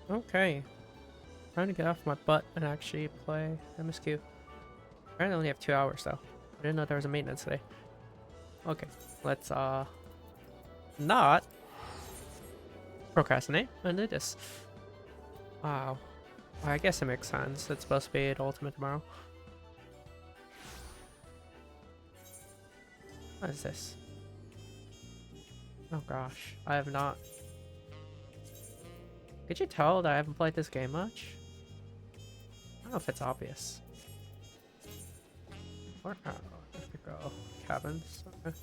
Okay. Trying to get off my butt and actually play MSQ. I only have 2 hours though. I didn't know there was a maintenance today. Okay. Let's not procrastinate and do this. Wow. Well, I guess it makes sense. It's supposed to be the ultimate tomorrow. What is this? Oh gosh. I have not. Could you tell that I haven't played this game much? I don't know if it's obvious. Or oh, there we go. Cabins. Okay.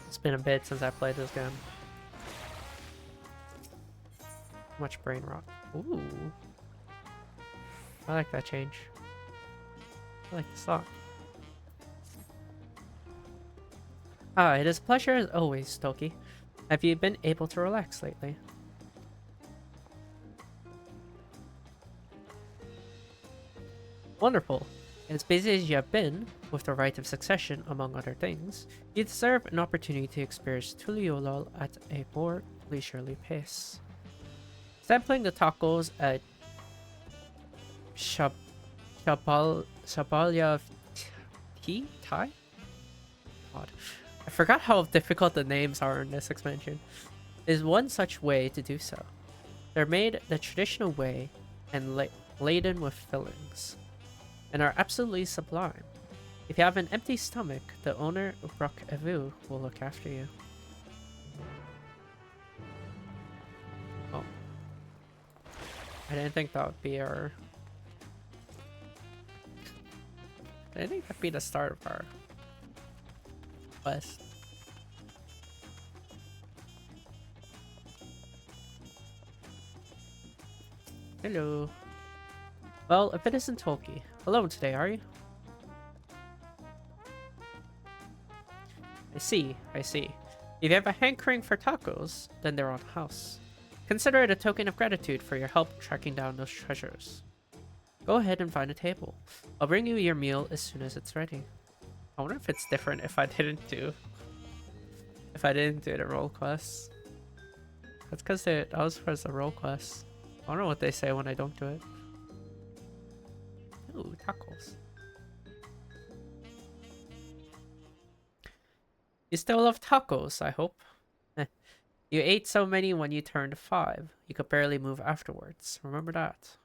It's been a bit since I played this game. Much brain rot. Ooh. I like that change. I like the song. Ah, it is a pleasure as always, Tulky. Have you been able to relax lately? Wonderful. As busy as you have been, with the right of succession among other things, you deserve an opportunity to experience Tuliolol at a more leisurely pace. Sampling the tacos at Shabalya Tea? Thai? God. I forgot how difficult the names are in this expansion. Is one such way to do so. They're made the traditional way and laden with fillings, and are absolutely sublime. If you have an empty stomach, the owner, Rock Evu, will look after you. Oh. I didn't think that would be our... I didn't think that'd be the start of our quest. Hello. Well, if it isn't Tulky, alone today, are you? I see, I see. If you have a hankering for tacos, then they're on house. Consider it a token of gratitude for your help tracking down those treasures. Go ahead and find a table. I'll bring you your meal as soon as it's ready. I wonder if it's different if I didn't do the role quests. That's because that was for the role quests. I don't know what they say when I don't do it. Ooh, tacos. You still love tacos, I hope. You ate so many when you turned 5. You could barely move afterwards. Remember that.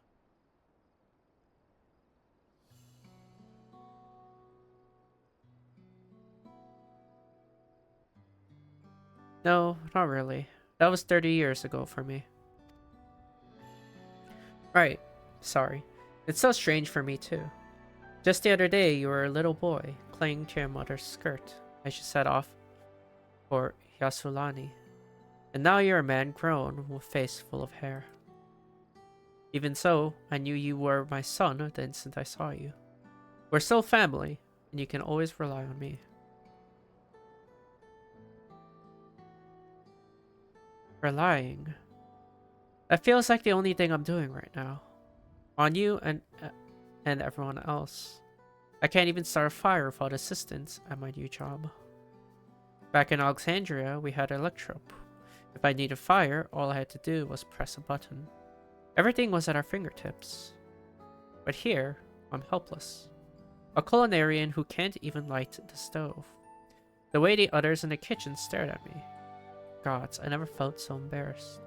No, not really. That was 30 years ago for me. Right. Sorry. It's so strange for me too. Just the other day, you were a little boy, clinging to your mother's skirt as you set off for Yasulani. And now you're a man grown, with a face full of hair. Even so, I knew you were my son the instant I saw you. We're still family, and you can always rely on me. Relying. That feels like the only thing I'm doing right now. On you and everyone else. I can't even start a fire without assistance at my new job. Back in Alexandria, we had Electrope. If I needed fire, all I had to do was press a button. Everything was at our fingertips. But here, I'm helpless. A culinarian who can't even light the stove. The way the others in the kitchen stared at me. Gods, I never felt so embarrassed.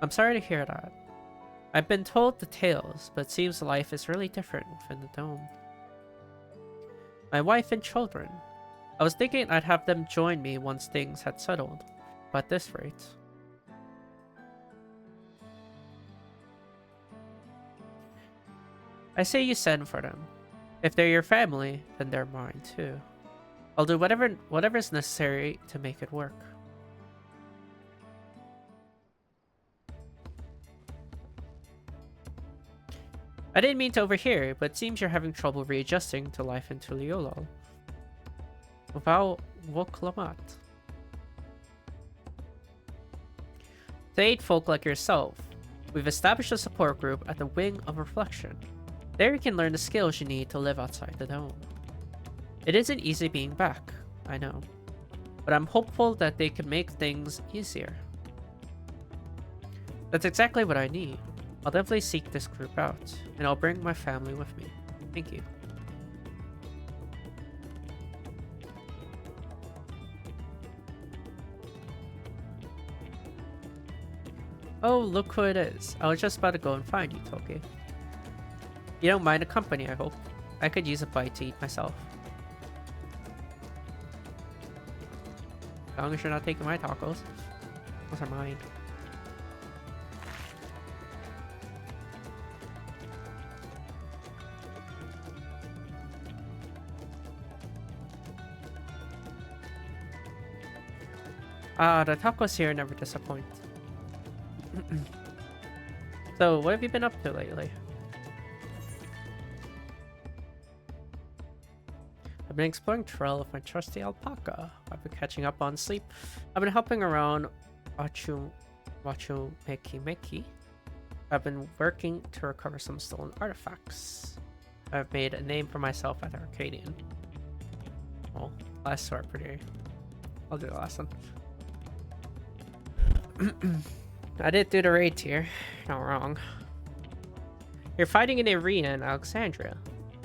I'm sorry to hear that. I've been told the tales, but it seems life is really different within the dome. My wife and children. I was thinking I'd have them join me once things had settled, but at this rate. I say you send for them. If they're your family, then they're mine too. I'll do whatever's necessary to make it work. I didn't mean to overhear, but it seems you're having trouble readjusting to life in Tuliolol. Val Woklamat. To aid folk like yourself, we've established a support group at the Wing of Reflection. There you can learn the skills you need to live outside the dome. It isn't easy being back, I know. but I'm hopeful that they can make things easier. That's exactly what I need. I'll definitely seek this group out, and I'll bring my family with me. Thank you. Oh, look who it is. I was just about to go and find you, Tulky. You don't mind the company, I hope. I could use a bite to eat myself. As long as you're not taking my tacos. Those are mine. The tacos here never disappoint. So, what have you been up to lately? I've been exploring trail with my trusty alpaca. I've been catching up on sleep. I've been helping around Wachu Meki. I've been working to recover some stolen artifacts. I've made a name for myself at Arcadian. Oh, last two are pretty. I'll do the last one. I did do the raid here. Not wrong. You're fighting in the arena in Alexandria.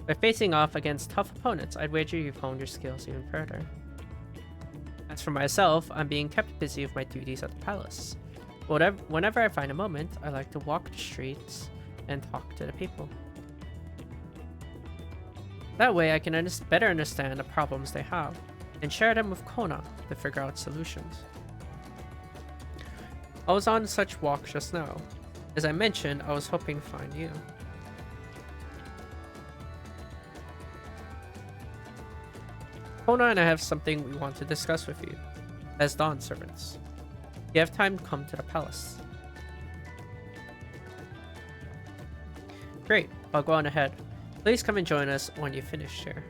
By facing off against tough opponents, I'd wager you've honed your skills even further. As for myself, I'm being kept busy with my duties at the palace. Whenever I find a moment, I like to walk the streets and talk to the people. That way I can better understand the problems they have, and share them with Kona to figure out solutions. I was on such walks just now. As I mentioned, I was hoping to find you. Kona and I have something we want to discuss with you, as Dawn servants. You have time to come to the palace. Great, I'll go on ahead. Please come and join us when you finish here.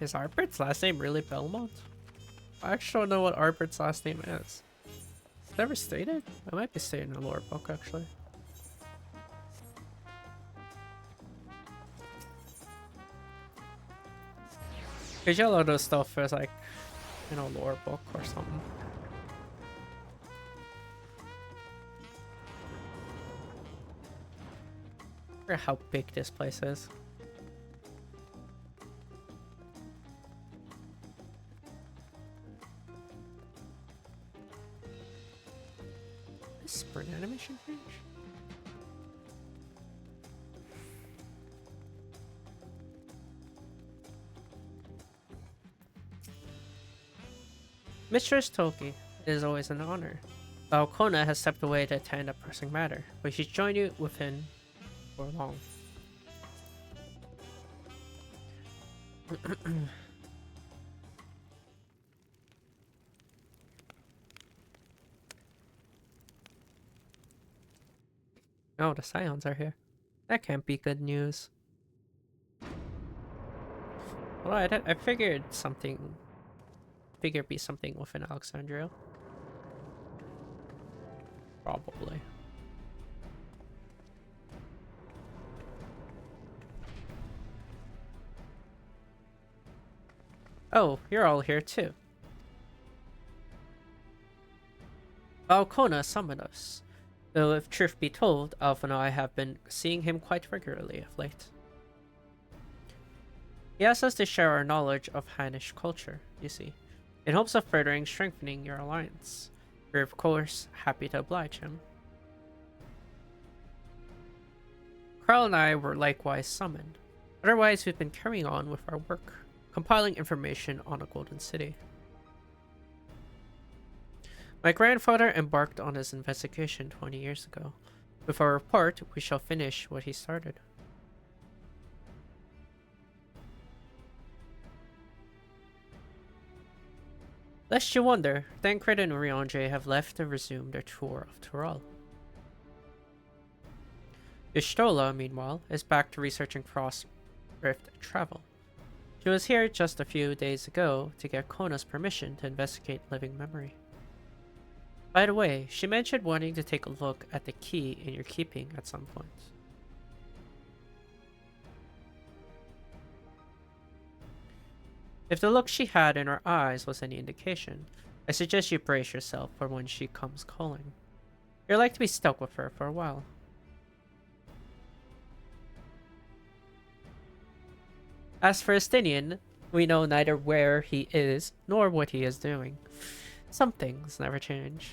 Is Arbert's last name really Belmont? I actually don't know what Arbert's last name is. It's never stated? It might be stated in the lore book, actually. Because a lot of those stuff is like, in a lore book or something. I forget how big this place is. Sprint animation change? Mistress Tulky, it is always an honor. Kona has stepped away to attend a pressing matter, but she's joined you within for long. Oh, the Scions are here. That can't be good news. Well, I figured something. Figured it'd be something within Alexandria. Probably. Oh, you're all here too. Kona summoned us. Though if truth be told, Alpha and I have been seeing him quite regularly of late. He asked us to share our knowledge of Hannish culture, you see, in hopes of furthering strengthening your alliance. We're of course happy to oblige him. Carl and I were likewise summoned. Otherwise, we've been carrying on with our work, compiling information on the Golden City. My grandfather embarked on his investigation 20 years ago. With our report, we shall finish what he started. Lest you wonder, Thancred and Urianger have left to resume their tour of Tural. Y'shtola, meanwhile, is back to researching cross-rift travel. She was here just a few days ago to get Kona's permission to investigate living memory. By the way, she mentioned wanting to take a look at the key in your keeping at some point. If the look she had in her eyes was any indication, I suggest you brace yourself for when she comes calling. You're like to be stuck with her for a while. As for Estinian, we know neither where he is nor what he is doing. Some things never change.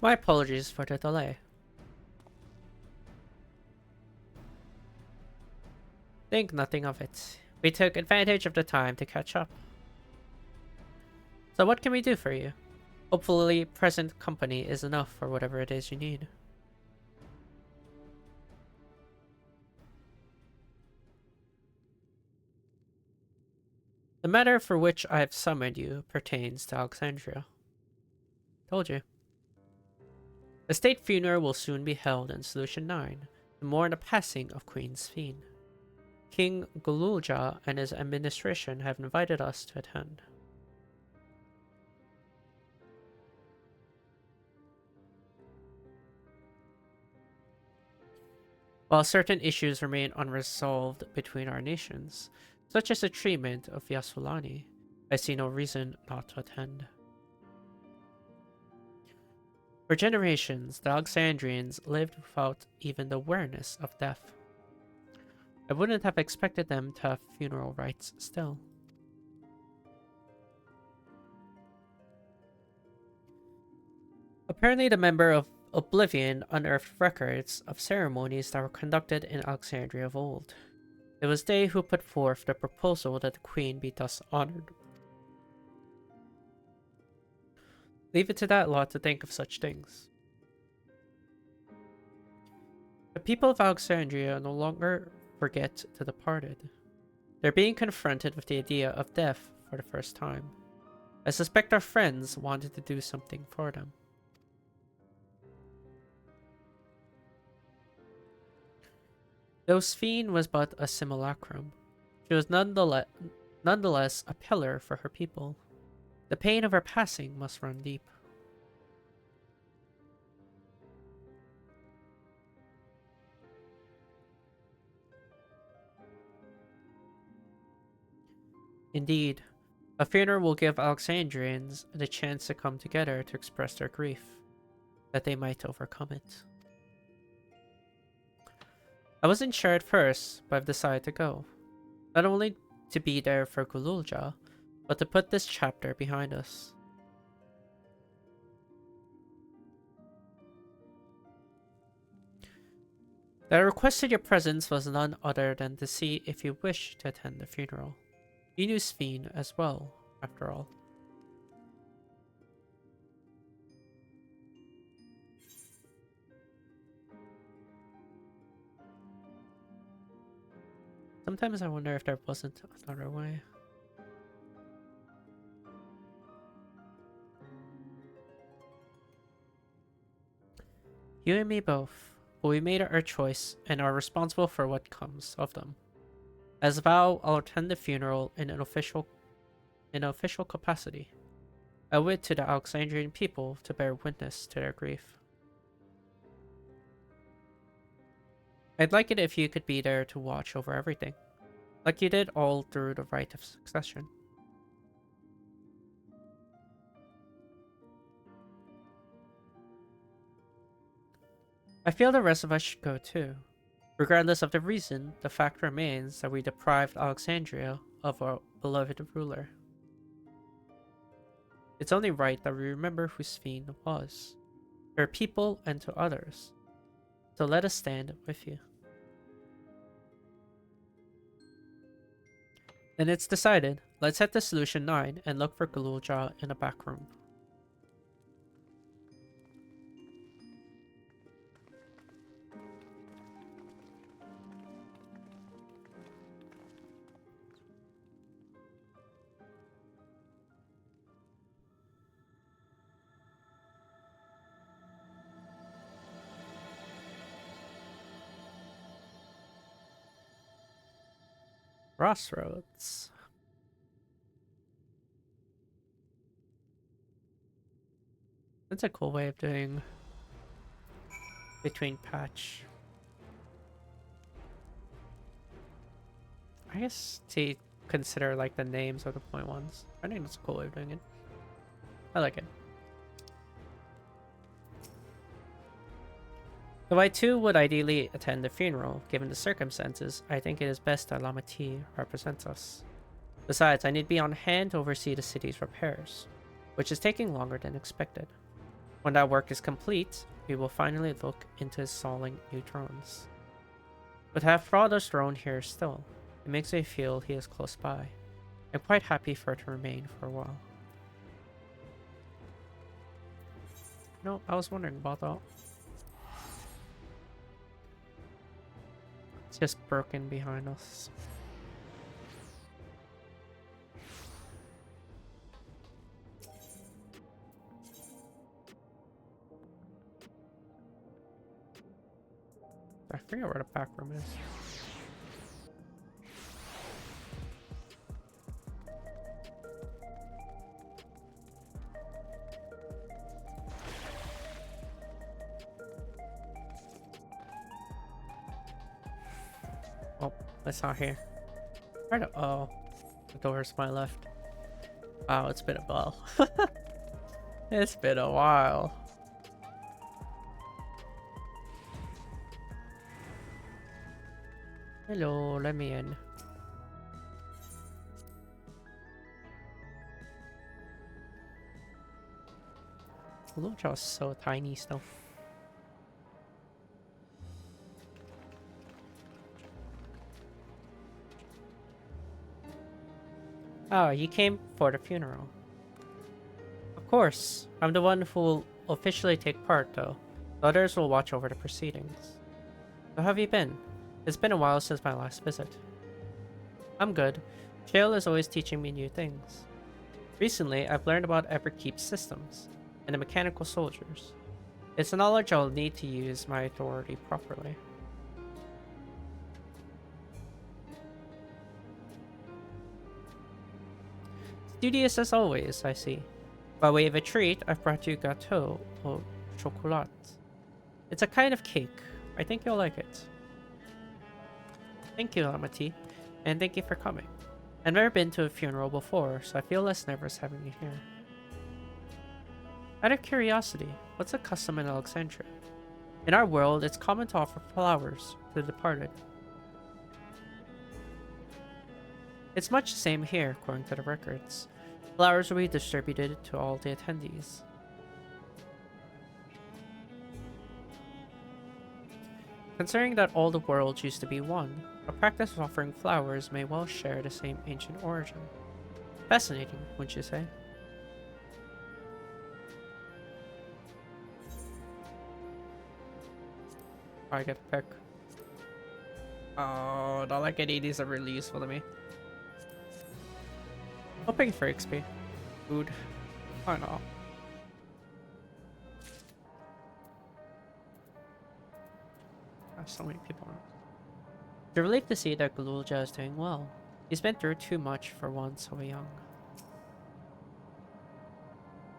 My apologies for the delay. Think nothing of it. We took advantage of the time to catch up. So what can we do for you? Hopefully, present company is enough for whatever it is you need. The matter for which I have summoned you pertains to Alexandria. Told you. The state funeral will soon be held in Solution 9 to mourn the passing of Queen Sphene. King Gululja and his administration have invited us to attend. While certain issues remain unresolved between our nations, such as the treatment of Yasulani, I see no reason not to attend. For generations, the Alexandrians lived without even the awareness of death. I wouldn't have expected them to have funeral rites still. Apparently, the member of Oblivion unearthed records of ceremonies that were conducted in Alexandria of old. It was they who put forth the proposal that the queen be thus honored. Leave it to that lot to think of such things. The people of Alexandria no longer forget the departed. They're being confronted with the idea of death for the first time. I suspect our friends wanted to do something for them. Though Sphene was but a simulacrum, she was nonetheless a pillar for her people. The pain of her passing must run deep. Indeed, a funeral will give Alexandrians the chance to come together to express their grief, that they might overcome it. I wasn't sure at first, but I've decided to go. Not only to be there for Gululja, but to put this chapter behind us. That I requested your presence was none other than to see if you wish to attend the funeral. You knew Sphene as well, after all. Sometimes I wonder if there wasn't another way. You and me both, but we made our choice and are responsible for what comes of them. As a vow, I'll attend the funeral in an official capacity. I owe it to the Alexandrian people to bear witness to their grief. I'd like it if you could be there to watch over everything, like you did all through the rite of succession. I feel the rest of us should go too. Regardless of the reason, the fact remains that we deprived Alexandria of our beloved ruler. It's only right that we remember who Sphene was, to her people and to others. So let us stand with you. Then it's decided. Let's head to Solution 9 and look for Gululja in a back room. Crossroads. That's a cool way of doing between patch. I guess to consider like the names of the point ones. I think that's a cool way of doing it. I like it. Though I too would ideally attend the funeral, given the circumstances, I think it is best that Lamati represents us. Besides, I need to be on hand to oversee the city's repairs, which is taking longer than expected. When that work is complete, we will finally look into installing new drones. With half brother's drone here still, it makes me feel he is close by. I'm quite happy for it to remain for a while. No, I was wondering about that. It's just broken behind us. I forget where the back room is. Oh, it's not here. Where the— oh, the door's to my left. Wow, it's been a while. It's been a while. Hello, let me in. Lucha is so tiny still. Oh, you came for the funeral. Of course, I'm the one who will officially take part though. The others will watch over the proceedings. So how have you been? It's been a while since my last visit. I'm good. Shale is always teaching me new things. Recently, I've learned about Everkeep's systems and the mechanical soldiers. It's a knowledge I'll need to use my authority properly. Studious as always, I see. By way of a treat, I've brought you gâteau au chocolat. It's a kind of cake. I think you'll like it. Thank you, Amati, and thank you for coming. I've never been to a funeral before, so I feel less nervous having you here. Out of curiosity, what's a custom in Alexandria? In our world, it's common to offer flowers to the departed. It's much the same here, according to the records. Flowers will be distributed to all the attendees. Considering that all the worlds used to be one, the practice of offering flowers may well share the same ancient origin. Fascinating, wouldn't you say? I get to pick. Oh, not like any of these are really useful to me. Hoping for XP. Food. Why not? There's so many people on it. You're relieved to see that Galulja is doing well. He's been through too much for one so young.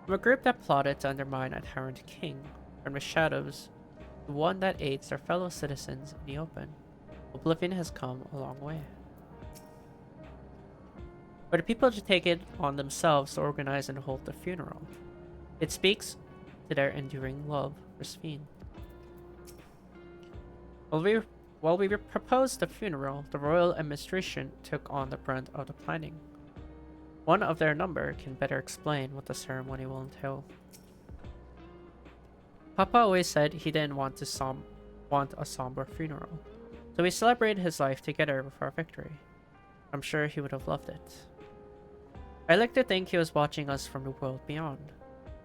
From a group that plotted to undermine a tyrant king, from the shadows to one that aids their fellow citizens in the open, Oblivion has come a long way. For the people to take it on themselves to organize and hold the funeral, it speaks to their enduring love for Sphene. While we proposed the funeral, the royal administration took on the brunt of the planning. One of their number can better explain what the ceremony will entail. Papa always said he didn't want a somber funeral, so we celebrated his life together with our victory. I'm sure he would have loved it. I like to think he was watching us from the world beyond,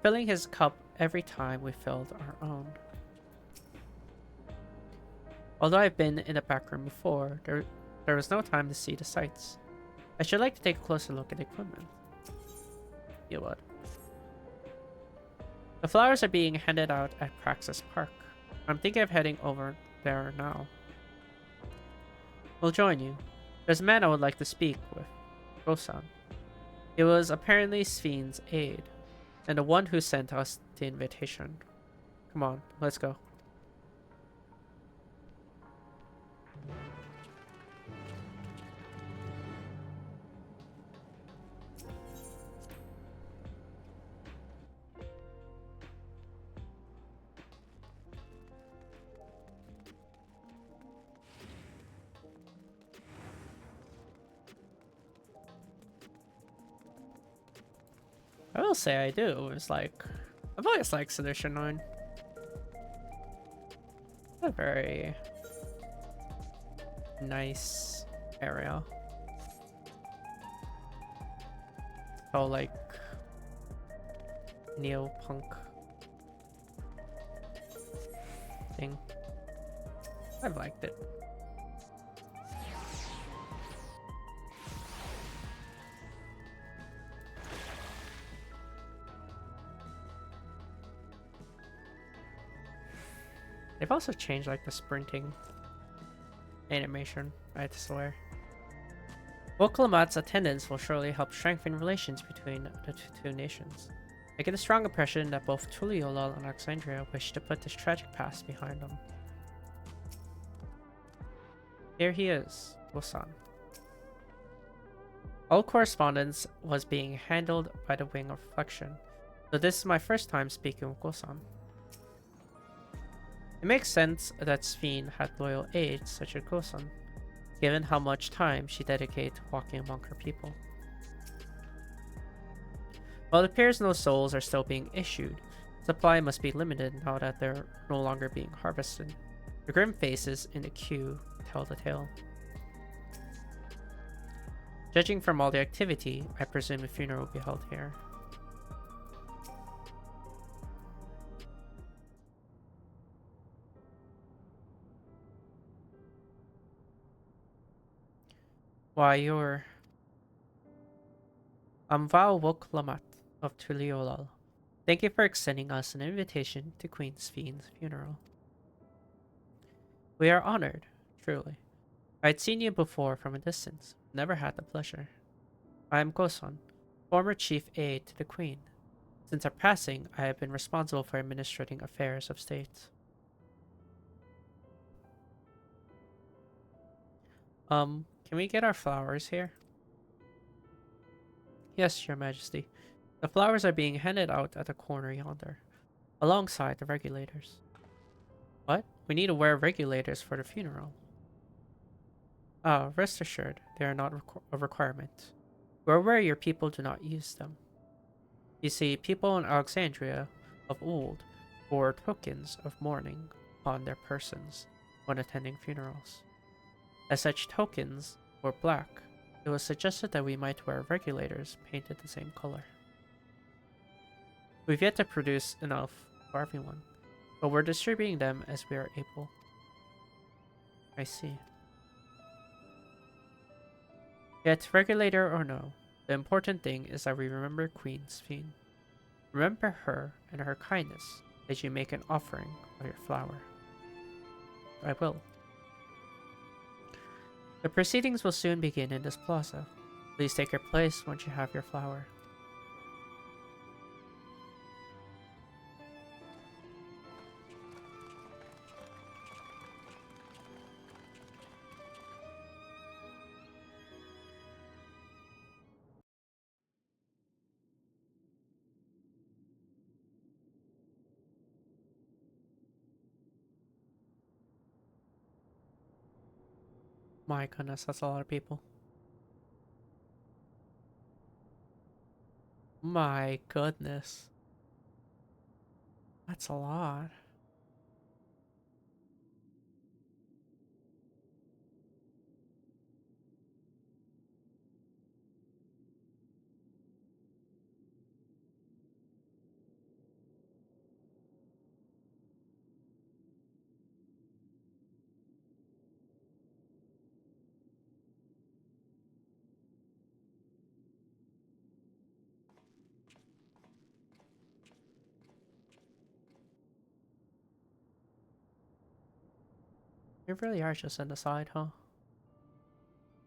filling his cup every time we filled our own. Although I've been in the back room before, there was no time to see the sights. I should like to take a closer look at the equipment. You would. The flowers are being handed out at Praxis Park. I'm thinking of heading over there now. We'll join you. There's a man I would like to speak with. Gosan. He was apparently Sven's aide, and the one who sent us the invitation. Come on, let's go. I will say I do. It's like, I've always liked Sedition 9. It's a very nice area. Oh, like neo-punk thing. I've liked it. They've also changed like the sprinting animation, I swear. Wokalamat's attendance will surely help strengthen relations between the two nations. I get a strong impression that both Tuliolal and Alexandria wish to put this tragic past behind them. Here he is, Wosan. All correspondence was being handled by the Wing of Reflection, so this is my first time speaking with Gosan. It makes sense that Sven had loyal aides such as Gosan, given how much time she dedicated to walking among her people. While it appears no souls are still being issued, supply must be limited now that they're no longer being harvested. The grim faces in the queue tell the tale. Judging from all the activity, I presume a funeral will be held here. Why, I'm Val Woklamat of Tuliolal. Thank you for extending us an invitation to Queen Sven's funeral. We are honored, truly. I had seen you before from a distance, never had the pleasure. I am Gosan, former chief aide to the Queen. Since our passing, I have been responsible for administrating affairs of state. Can we get our flowers here? Yes, Your Majesty. The flowers are being handed out at the corner yonder, alongside the regulators. What? We need to wear regulators for the funeral. Ah, rest assured, they are not a requirement. We're aware your people do not use them. You see, people in Alexandria of old wore tokens of mourning upon their persons when attending funerals. As such tokens were black, it was suggested that we might wear regulators painted the same color. We've yet to produce enough for everyone, but we're distributing them as we are able. I see. Yet, regulator or no, the important thing is that we remember Queen Sven. Remember her and her kindness as you make an offering of your flower. I will. The proceedings will soon begin in this plaza. Please take your place once you have your flower. My goodness, that's a lot of people. My goodness. That's a lot. You really are just on the side, huh?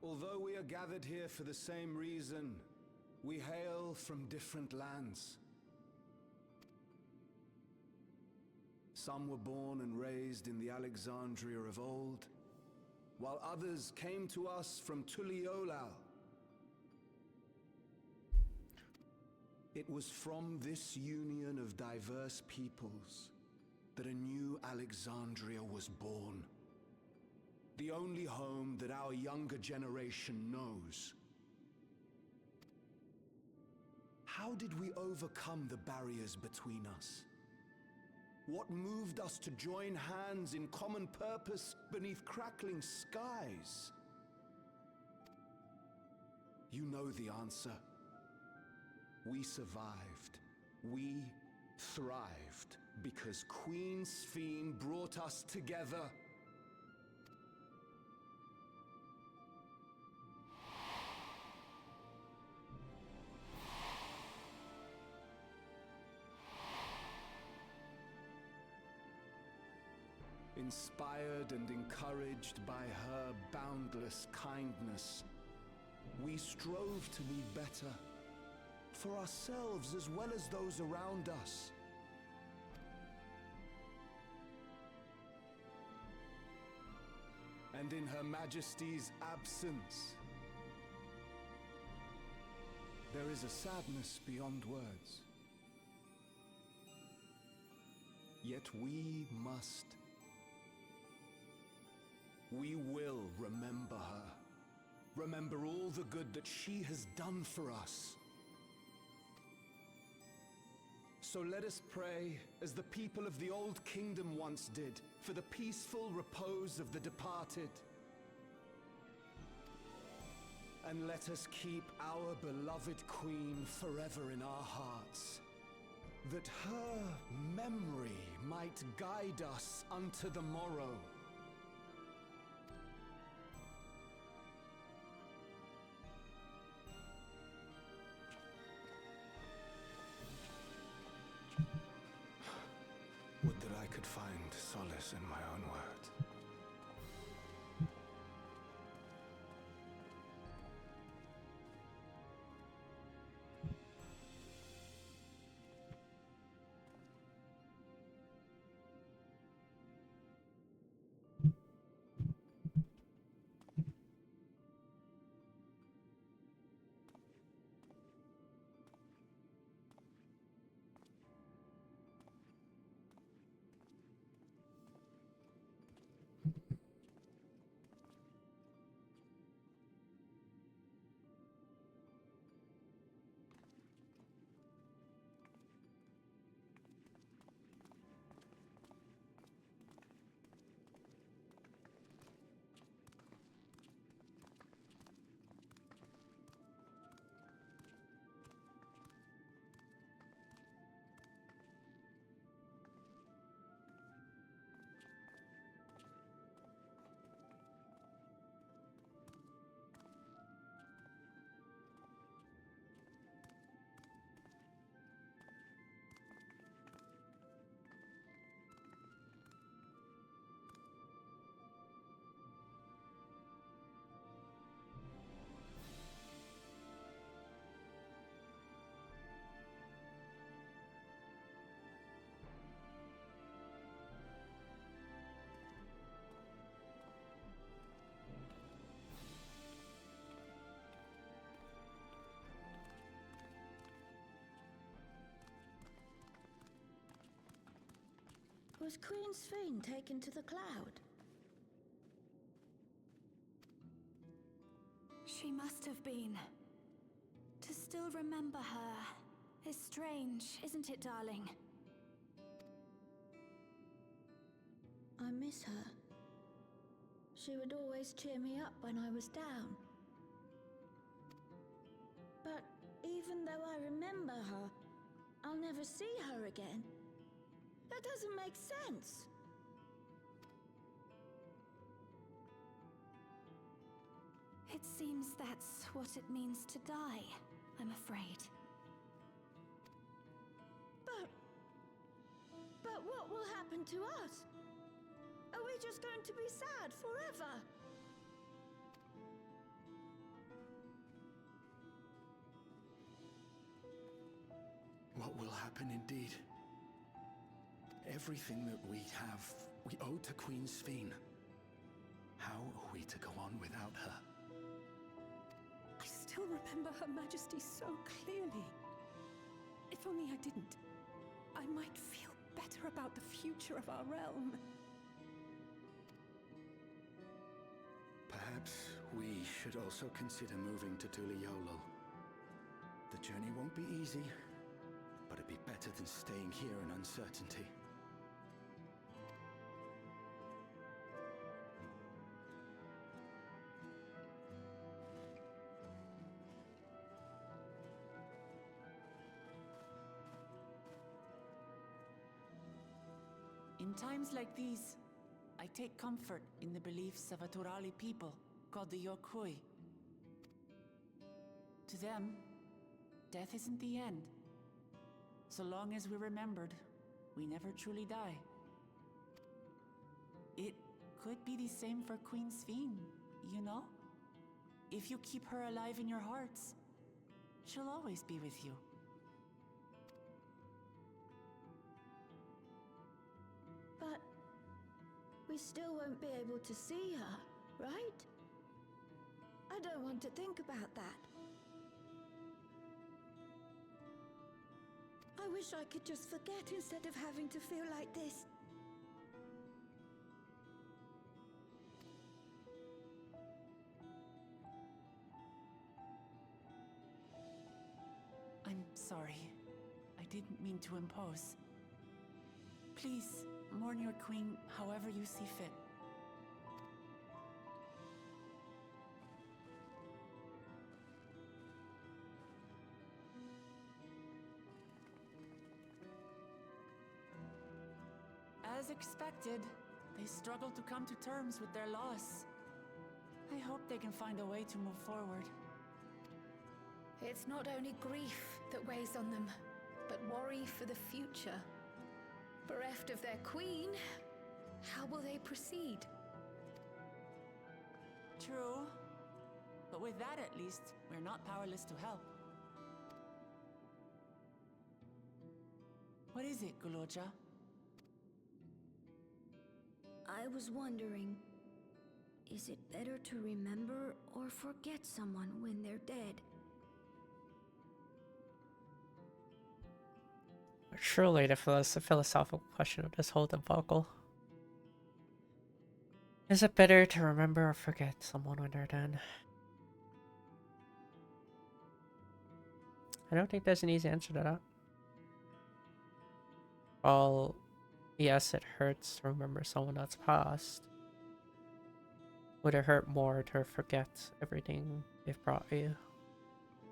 Although gathered here for the same reason. We hail from different lands. Some were born and raised in the Alexandria of old, while others came to us from Tuliolal. It was from this union of diverse peoples that a new Alexandria was born. The only home that our younger generation knows. How did we overcome the barriers between us? What moved us to join hands in common purpose beneath crackling skies? You know the answer. We survived. We thrived because Queen Sphene brought us together. Inspired and encouraged by her boundless kindness, we strove to be better, for ourselves as well as those around us. And in Her Majesty's absence, there is a sadness beyond words. Yet we will remember her. Remember all the good that she has done for us. So let us pray, as the people of the Old Kingdom once did, for the peaceful repose of the departed. And let us keep our beloved Queen forever in our hearts, that her memory might guide us unto the morrow. Would that I could find solace in my own words. Was Queen Sphene taken to the cloud? She must have been. To still remember her is strange, isn't it, darling? I miss her. She would always cheer me up when I was down. But even though I remember her, I'll never see her again. That doesn't make sense. It seems that's what it means to die, I'm afraid. But what will happen to us? Are we just going to be sad forever? happen indeed. Everything that we have, we owe to Queen Sphene. How are we to go on without her? I still remember Her Majesty so clearly. If only I didn't, I might feel better about the future of our realm. Perhaps we should also consider moving to Tulky. The journey won't be easy, but it'd be better than staying here in uncertainty. In times like these, I take comfort in the beliefs of a Turali people called the Yokui. To them, death isn't the end. So long as we're remembered, we never truly die. It could be the same for Queen Sphene, you know? If you keep her alive in your hearts, she'll always be with you. But we still won't be able to see her, right? I don't want to think about that. I wish I could just forget instead of having to feel like this. I'm sorry. I didn't mean to impose. Please, mourn your queen however you see fit. As expected, they struggle to come to terms with their loss. I hope they can find a way to move forward. It's not only grief that weighs on them, but worry for the future. Bereft of their queen, how will they proceed? True. But with that at least, we're not powerless to help. What is it, Guloja? I was wondering, is it better to remember or forget someone when they're dead? Surely the philosophical question of this whole debacle. Is it better to remember or forget someone when they're dead? I don't think there's an easy answer to that. Well, yes, it hurts to remember someone that's passed. Would it hurt more to forget everything they've brought you?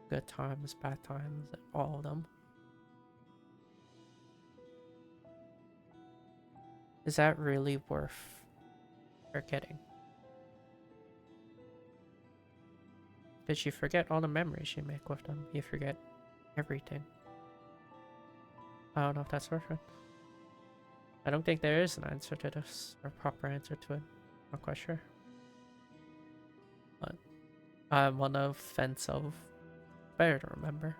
Good times, bad times, all of them. Is that really worth forgetting? Because you forget all the memories you make with them. You forget everything. I don't know if that's worth it. I don't think there is an answer to this, or a proper answer to it. Not quite sure. But I'm on the fence of better to remember.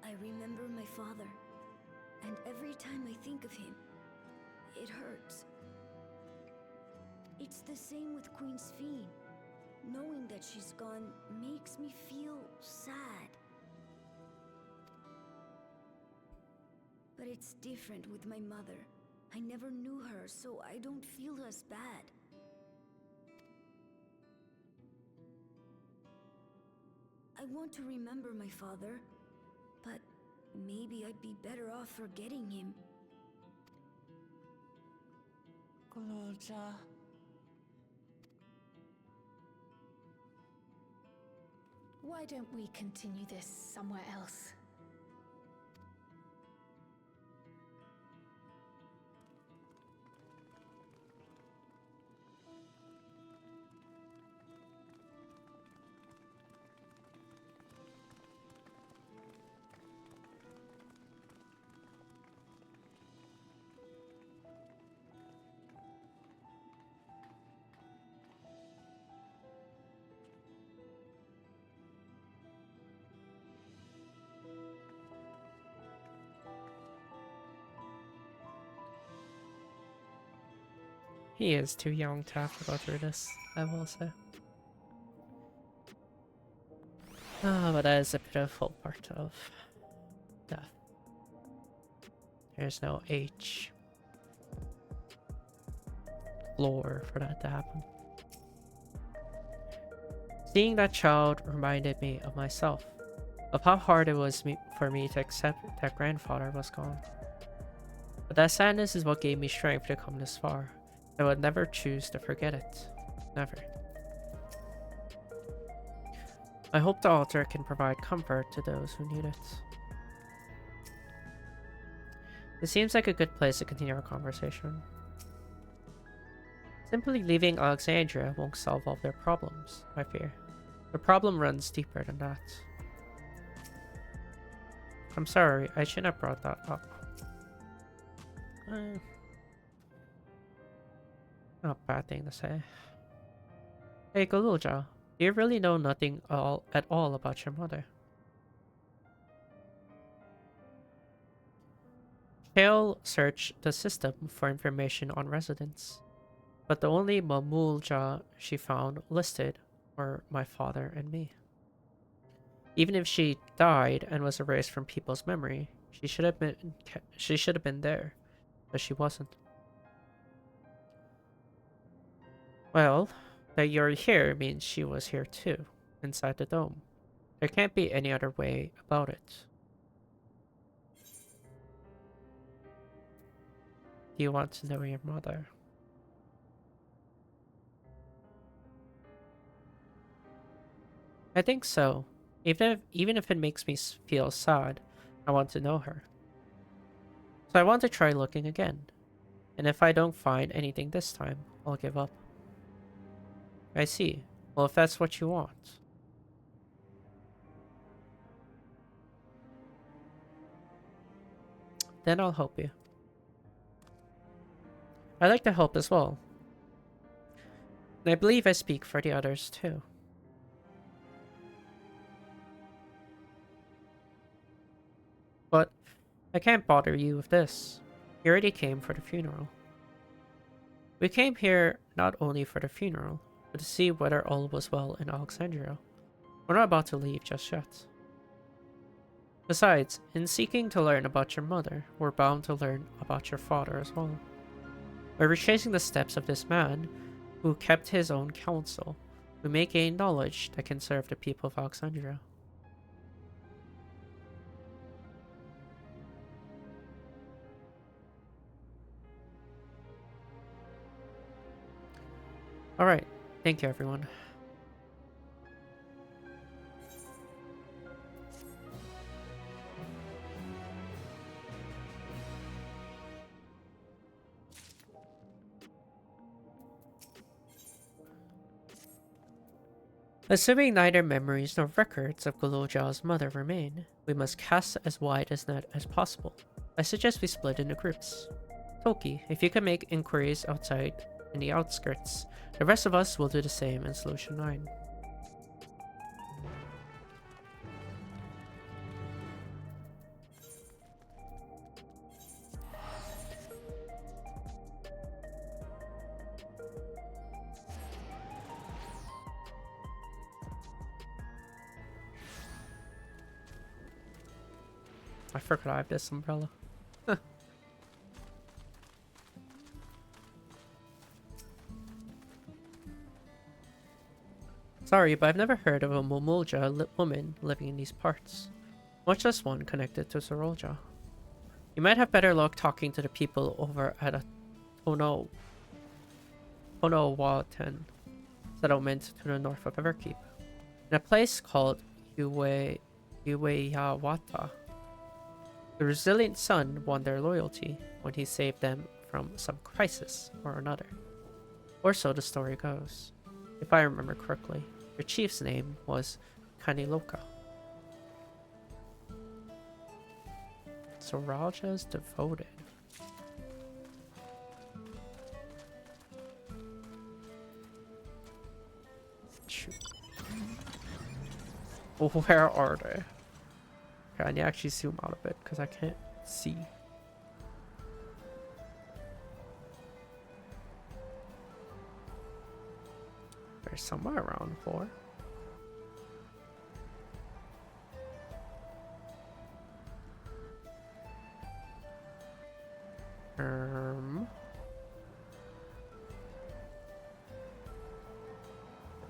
I remember my father, and every time I think of him, it hurts. It's the same with Queen Sphene. Knowing that she's gone makes me feel sad. But it's different with my mother. I never knew her, so I don't feel as bad. I want to remember my father, but maybe I'd be better off forgetting him. Guloja. Why don't we continue this somewhere else? He is too young to have to go through this, I will say. Ah, but that is a pitiful part of death. There's no H floor for that to happen. Seeing that child reminded me of myself, of how hard it was for me to accept that grandfather was gone. But that sadness is what gave me strength to come this far. I would never choose to forget it. Never. I hope the altar can provide comfort to those who need it. It seems like a good place to continue our conversation. Simply leaving Alexandria won't solve all their problems, I fear. The problem runs deeper than that. I'm sorry, I shouldn't have brought that up. Not a bad thing to say. Hey, Galuja, do you really know nothing at all about your mother? Shale searched the system for information on residents, but the only Mamulja she found listed were my father and me. Even if she died and was erased from people's memory, she should have been there, but she wasn't. Well, that you're here means she was here too, inside the dome. There can't be any other way about it. Do you want to know your mother? I think so. Even if it makes me feel sad, I want to know her. So I want to try looking again. And if I don't find anything this time, I'll give up. I see. Well, if that's what you want. Then I'll help you. I'd like to help as well. And I believe I speak for the others too. But I can't bother you with this. You already came for the funeral. We came here not only for the funeral, but to see whether all was well in Alexandria. We're not about to leave just yet. Besides, in seeking to learn about your mother, we're bound to learn about your father as well. By retracing the steps of this man, who kept his own counsel, we may gain knowledge that can serve the people of Alexandria. Alright, thank you everyone. Assuming neither memories nor records of Goloja's mother remain, we must cast as wide a net as possible. I suggest we split into groups. Tulky, if you can make inquiries outside in the outskirts, the rest of us will do the same in Solution 9. I forgot I have this umbrella. Sorry, but I've never heard of a Momulja woman living in these parts, much less one connected to Sorolja. You might have better luck talking to the people over at a Tonowatan settlement to the north of Everkeep, in a place called Uweyawata. The resilient son won their loyalty when he saved them from some crisis or another. Or so the story goes. If I remember correctly, your chief's name was Kaniloka. So Raja's devoted. Shoot. Where are they? Okay, I need to actually zoom out a bit because I can't see. There's somewhere around 4.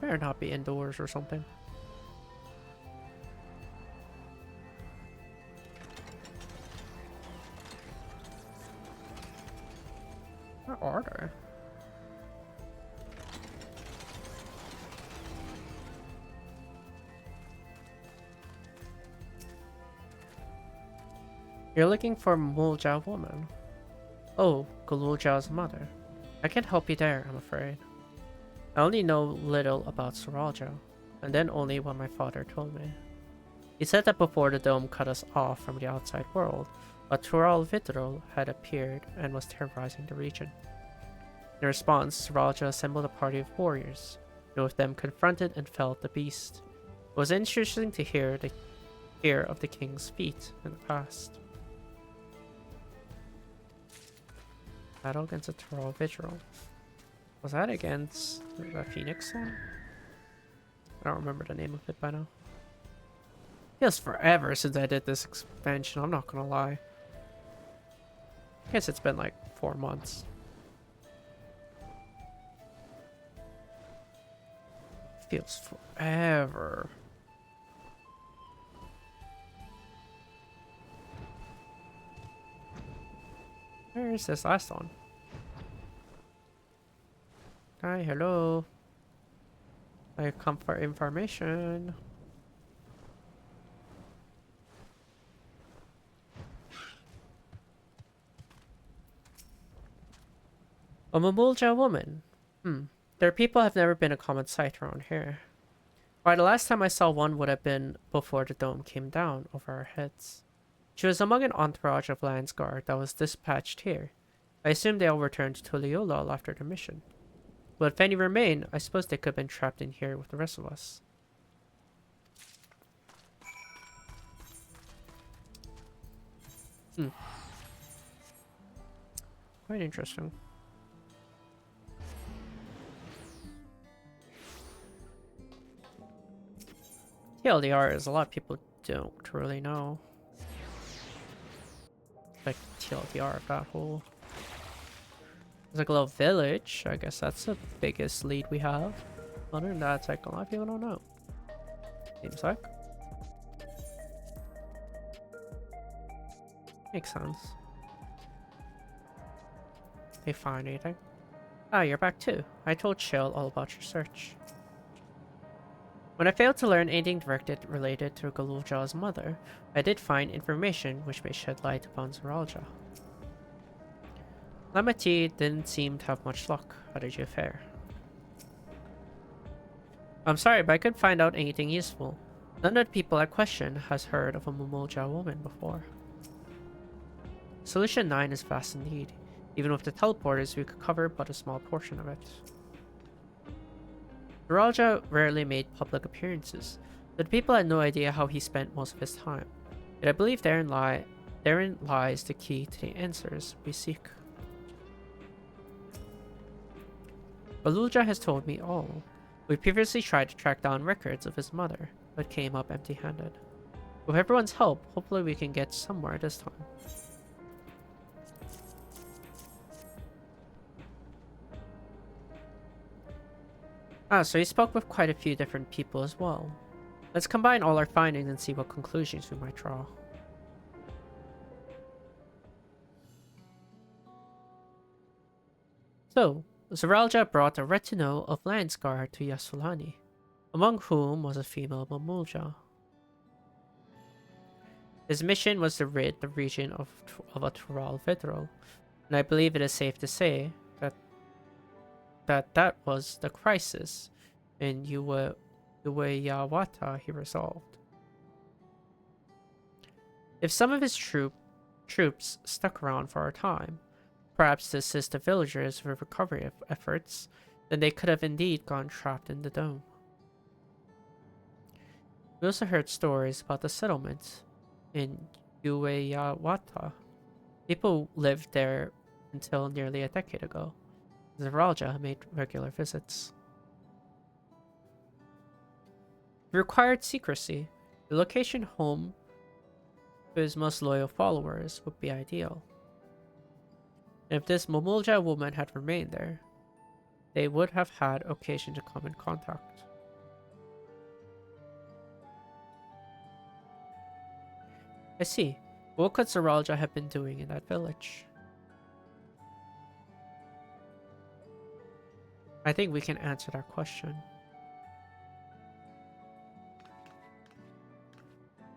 Better not be indoors or something. Where are they? You're looking for Mulja woman. Oh, Galulja's mother. I can't help you there, I'm afraid. I only know little about Saralja, and then only what my father told me. He said that before the dome cut us off from the outside world, a Tural Vidrol had appeared and was terrorizing the region. In response, Saralja assembled a party of warriors, and with them confronted and felled the beast. It was interesting to hear of the king's feat in the past. Battle against a Tural Vidrol. Was that against the Phoenix one? I don't remember the name of it by now. Feels forever since I did this expansion, I'm not gonna lie. I guess it's been like 4 months. Feels forever. Where is this last one? Hi, hello. I come for information. A Mamulja woman. Their people have never been a common sight around here. Why, the last time I saw one would have been before the dome came down over our heads. She was among an entourage of Land's Guard that was dispatched here. I assume they all returned to Tuliolal after the mission. But if any remain, I suppose they could have been trapped in here with the rest of us. Quite interesting. TLDR is a lot of people don't really know. Like TLDR of that whole... There's like a little village. I guess that's the biggest lead we have. Other than that, it's like a lot of people don't know. Seems like. Makes sense. You find anything? Ah, you're back too. I told Chill all about your search. When I failed to learn anything directed related to Galulja's mother, I did find information which may shed light upon Zaralja. Lamati didn't seem to have much luck. How did you fare? I'm sorry, but I couldn't find out anything useful. None of the people I questioned has heard of a Mamulja woman before. Solution 9 is vast indeed. Even with the teleporters, we could cover but a small portion of it. Zaralja rarely made public appearances, but the people had no idea how he spent most of his time. Yet I believe therein lies the key to the answers we seek. Galulja has told me all. We previously tried to track down records of his mother, but came up empty-handed. With everyone's help, hopefully we can get somewhere this time. So he spoke with quite a few different people as well. Let's combine all our findings and see what conclusions we might draw. So, Zaralja brought a retinue of Land's Guard to Yasulani, among whom was a female Mamulja. His mission was to rid the region of a Tural Vidrol, and I believe it is safe to say that was the crisis in Uweyawata he resolved. If some of his troops stuck around for a time, perhaps to assist the villagers with recovery efforts, then they could have indeed gone trapped in the dome. We also heard stories about the settlement in Uweyawata. People lived there until nearly a decade ago. Zaralja made regular visits. It required secrecy. The location home to his most loyal followers would be ideal. And if this Momulja woman had remained there, they would have had occasion to come in contact. I see. What could Zaralja have been doing in that village? I think we can answer that question.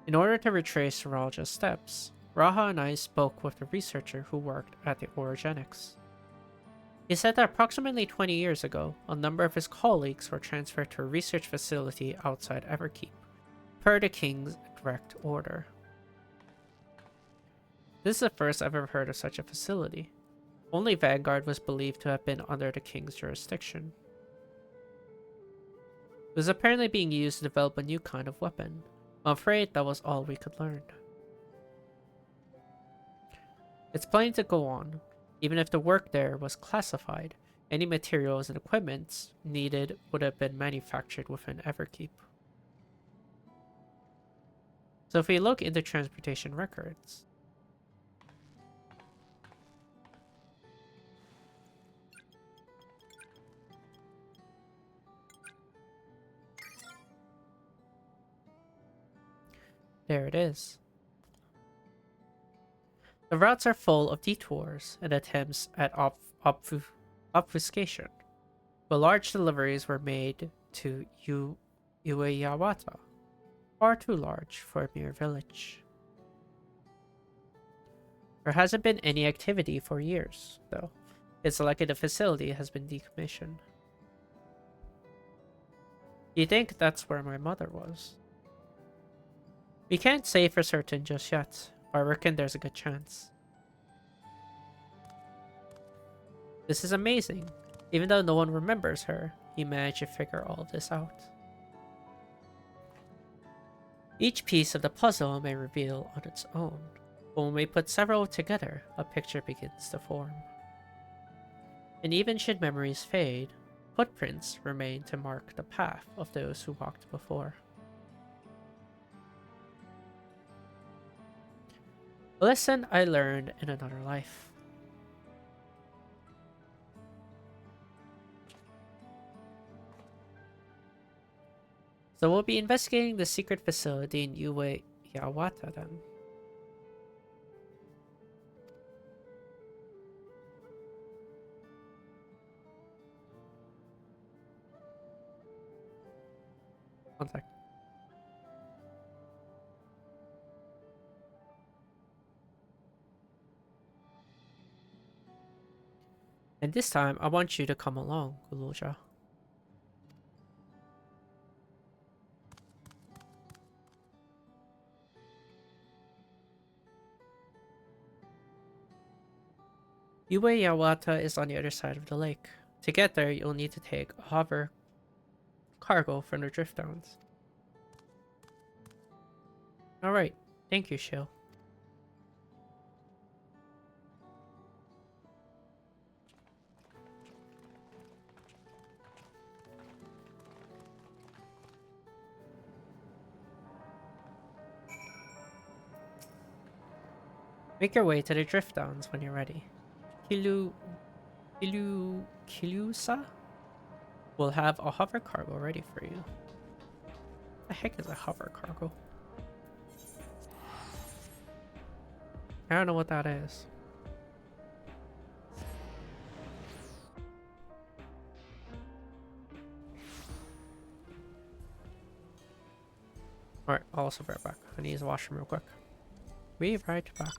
In order to retrace Zaralja's steps, Raha and I spoke with the researcher who worked at the Orogenics. He said that approximately 20 years ago, a number of his colleagues were transferred to a research facility outside Everkeep, per the king's direct order. This is the first I've ever heard of such a facility. Only Vanguard was believed to have been under the king's jurisdiction. It was apparently being used to develop a new kind of weapon. I'm afraid that was all we could learn. It's planning to go on. Even if the work there was classified, any materials and equipment needed would have been manufactured within Everkeep. So if we look into transportation records, there it is. The routes are full of detours and attempts at obfuscation, but large deliveries were made to Ueyawata, far too large for a mere village. There hasn't been any activity for years, though. It's likely the facility has been decommissioned. You think that's where my mother was? We can't say for certain just yet, but I reckon there's a good chance. This is amazing. Even though no one remembers her, he managed to figure all this out. Each piece of the puzzle may reveal on its own, but when we put several together, a picture begins to form. And even should memories fade, footprints remain to mark the path of those who walked before. A lesson I learned in another life. So we'll be investigating the secret facility in Ueyawata then. One sec. And this time, I want you to come along, Gululja. Ueyawata is on the other side of the lake. To get there, you'll need to take a hover cargo from the drift downs. Alright, thank you, Shil. Make your way to the drift downs when you're ready. Kilusa will have a hover cargo ready for you. The heck is a hover cargo? I don't know what that is. Alright, I'll also be right back. I need to use the washroom real quick. Be right back.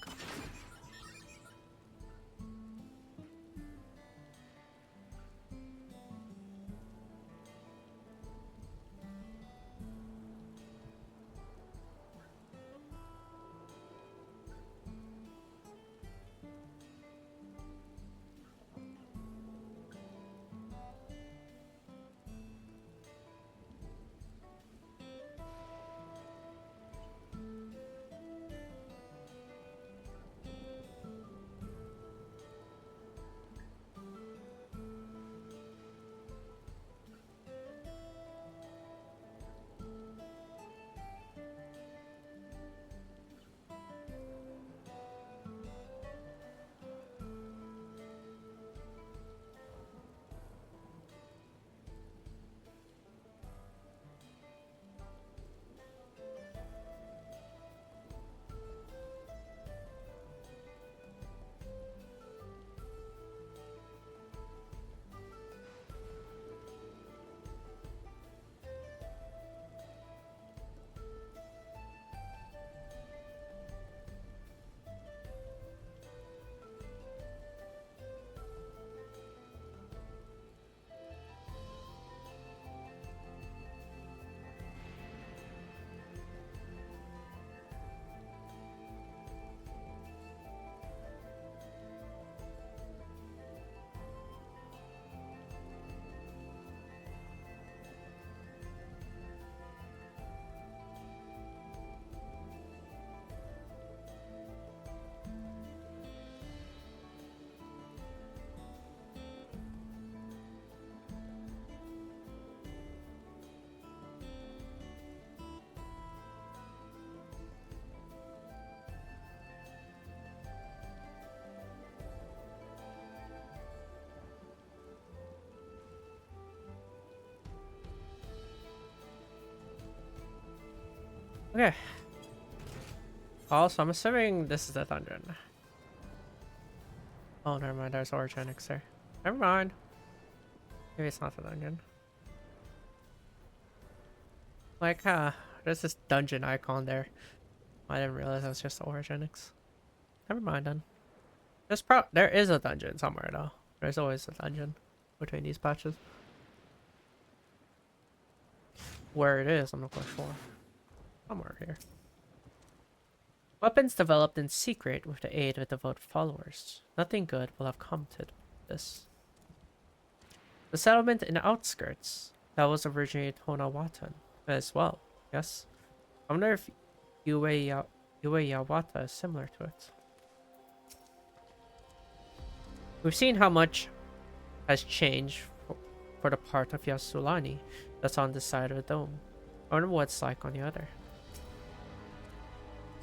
Okay. Also, I'm assuming this is the dungeon. Oh, never mind. There's Origenics there. Never mind. Maybe it's not the dungeon. Like, there's this dungeon icon there. I didn't realize that was just the Origenics. Never mind then. There is a dungeon somewhere though. There's always a dungeon between these patches. Where it is, I'm not quite sure. Somewhere here. Weapons developed in secret with the aid of devoted followers. Nothing good will have come to this. The settlement in the outskirts. That was originally Tonawatan as well, yes? I wonder if Yawata is similar to it. We've seen how much has changed for the part of Yasulani that's on this side of the dome. I wonder what it's like on the other.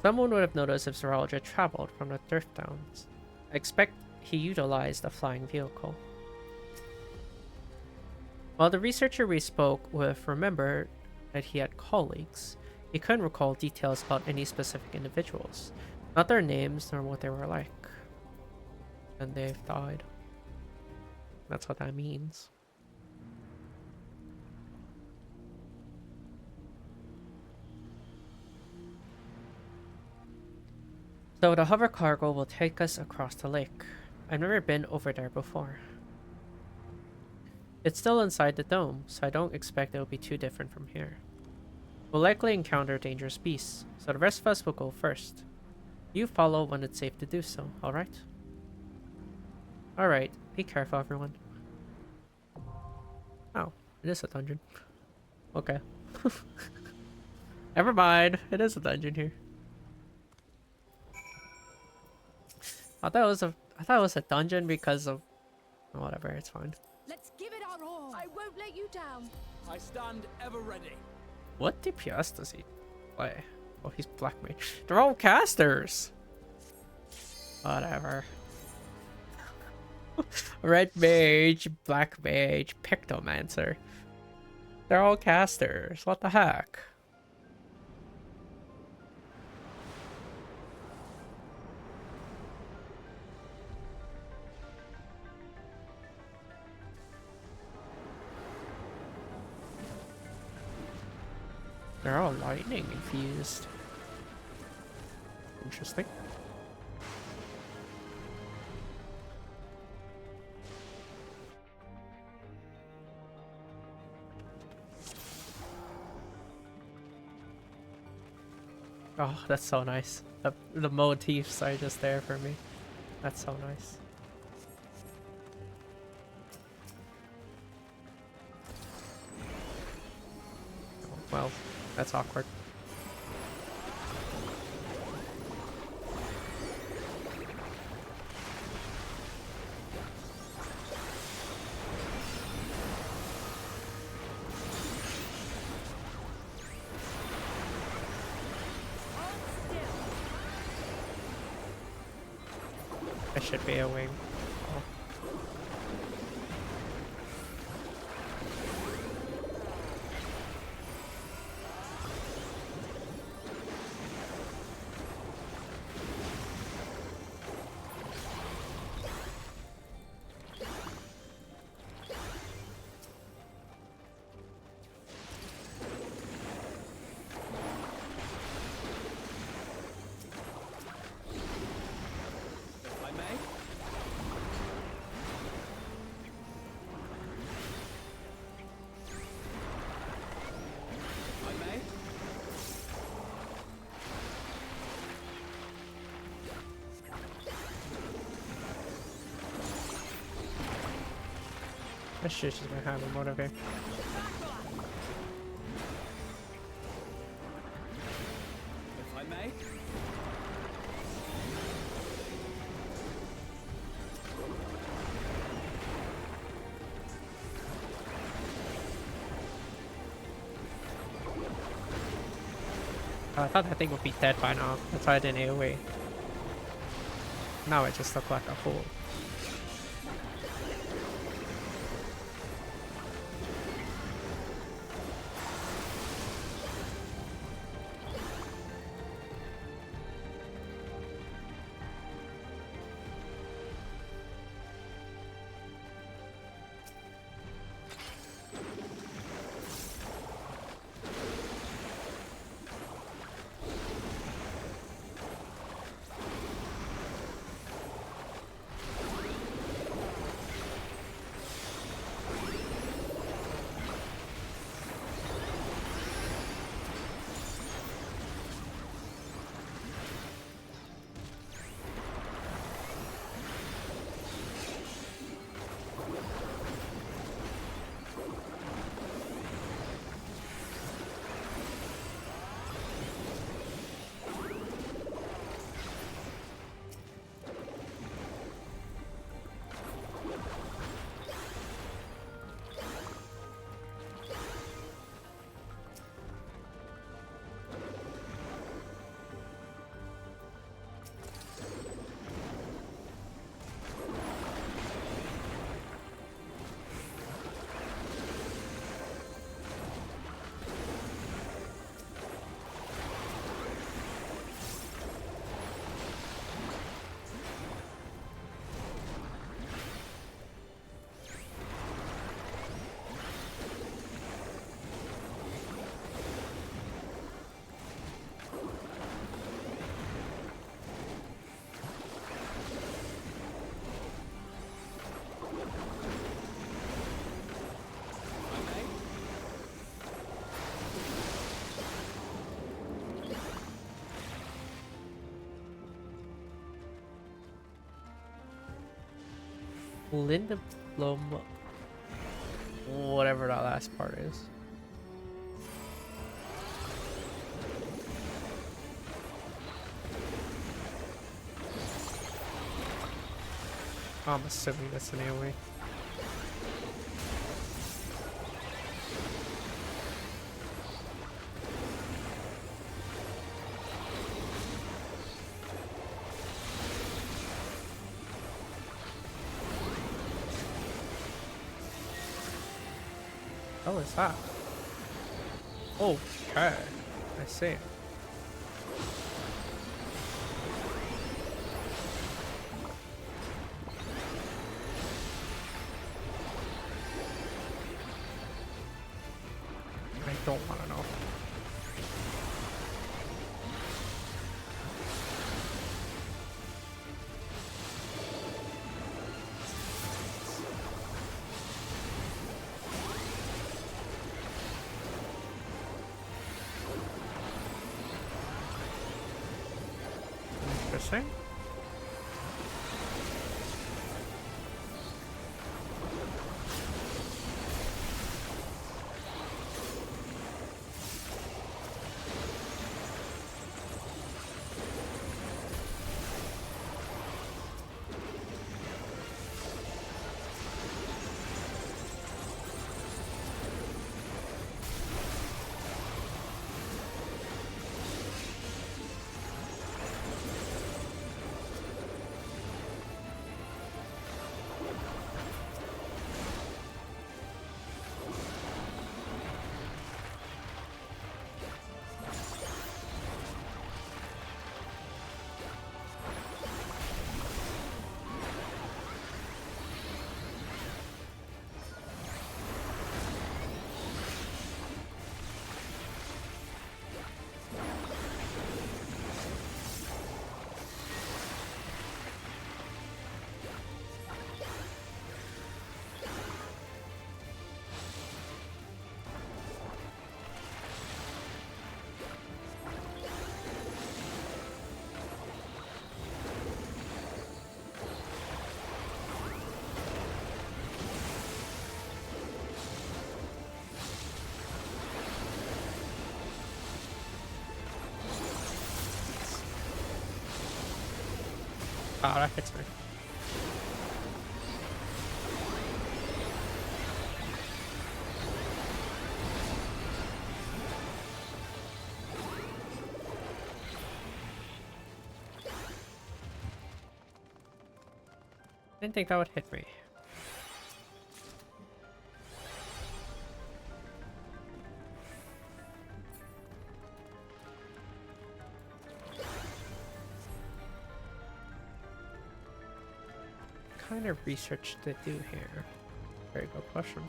Someone would have noticed if Zoraja traveled from the Thrift Downs. I expect he utilized a flying vehicle. While the researcher we spoke with remembered that he had colleagues, he couldn't recall details about any specific individuals, not their names nor what they were like. And they've died. That's what that means. So the hover cargo will take us across the lake. I've never been over there before. It's still inside the dome, so I don't expect it will be too different from here. We'll likely encounter dangerous beasts, so the rest of us will go first. You follow when it's safe to do so, alright? Alright, be careful everyone. Oh, it is a dungeon. Okay. Never mind, it is a dungeon here. I thought it was a dungeon because of whatever, it's fine. Let's give it our all. I won't let you down. I stand ever ready. What DPS does he play? Oh, he's Black Mage. They're all casters! Whatever. Red Mage, Black Mage, Pictomancer. They're all casters. What the heck? They're all lightning infused. Interesting. Oh, that's so nice. The motifs are just there for me. That's so nice. Oh, well, that's awkward. There should be a wing. Oh. If I may. If I may. That shit's just gonna have a motivate. If I may. I thought that thing would be dead by now. That's why I didn't AoE. Now it just looked like a fool. Lindeblum, whatever that last part is. I'm assuming that's an AoE. What is that? Okay, I see. I don't want to know. Interesting. Oh, that hits me. Didn't think that would hit me. What kind of research to do here? Very good question.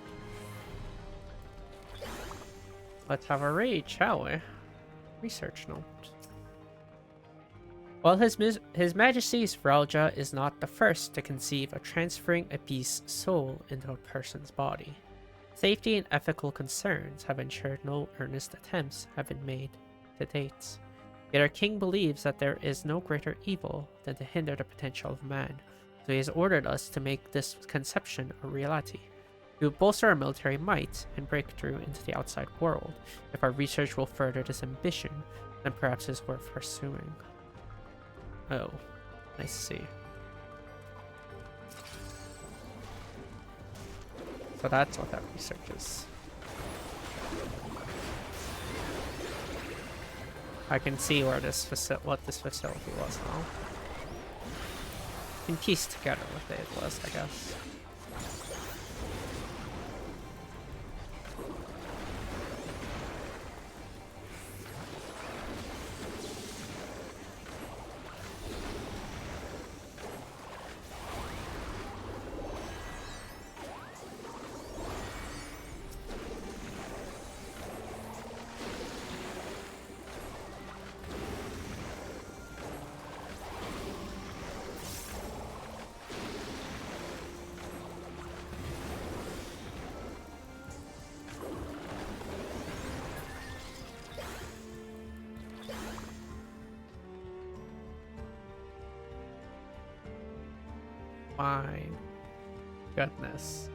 Let's have a read, shall we? Research note. While His Majesty's Vralja is not the first to conceive of transferring a beast's soul into a person's body, safety and ethical concerns have ensured no earnest attempts have been made to date. Yet our king believes that there is no greater evil than to hinder the potential of man, so he has ordered us to make this conception a reality. We will bolster our military might and break through into the outside world. If our research will further this ambition, then perhaps it's worth pursuing. Oh, I see. So that's what that research is. I can see where what this facility was now. Can piece together what it was, I guess. Fine. goodness.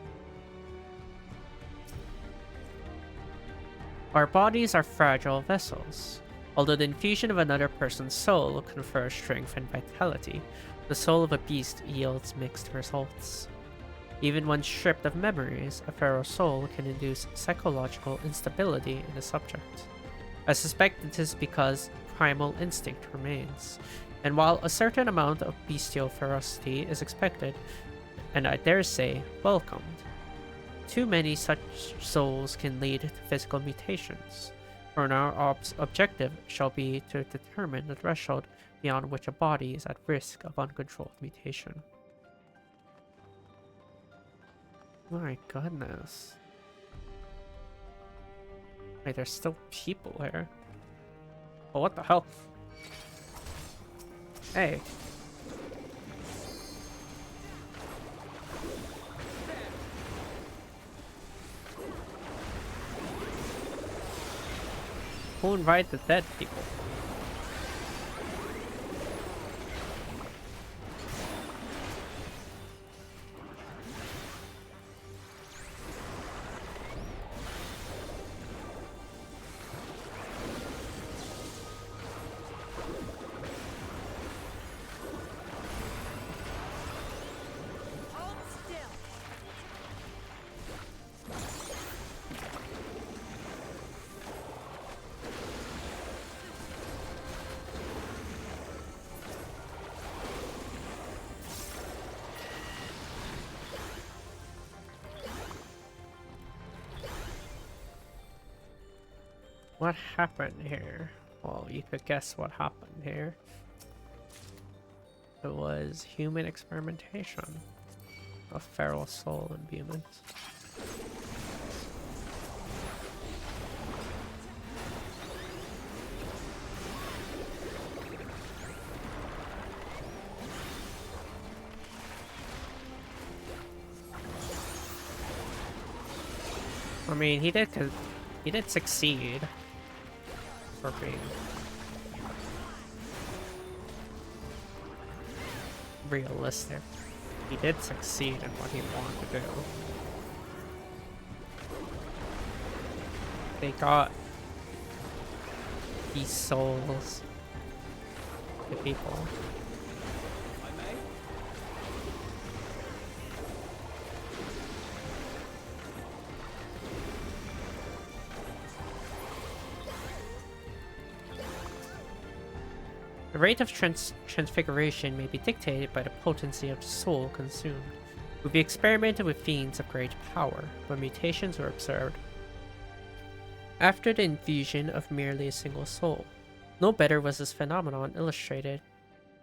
Our bodies are fragile vessels. Although the infusion of another person's soul confers strength and vitality, the soul of a beast yields mixed results. Even when stripped of memories, a pharaoh's soul can induce psychological instability in the subject. I suspect it is because primal instinct remains, and while a certain amount of bestial ferocity is expected, and I dare say, welcomed, too many such souls can lead to physical mutations. For now, our objective shall be to determine the threshold beyond which a body is at risk of uncontrolled mutation. My goodness. Wait, there's still people here. Oh, what the hell? Hey. Who invited the dead people? What happened here? Well, you could guess what happened here. It was human experimentation of feral soul imbuement. I mean, he did succeed. For being realistic. He did succeed in what he wanted to do. They got these souls to people. If I may? The rate of transfiguration may be dictated by the potency of the soul consumed. We experimented with fiends of great power, but mutations were observed after the infusion of merely a single soul. No better was this phenomenon illustrated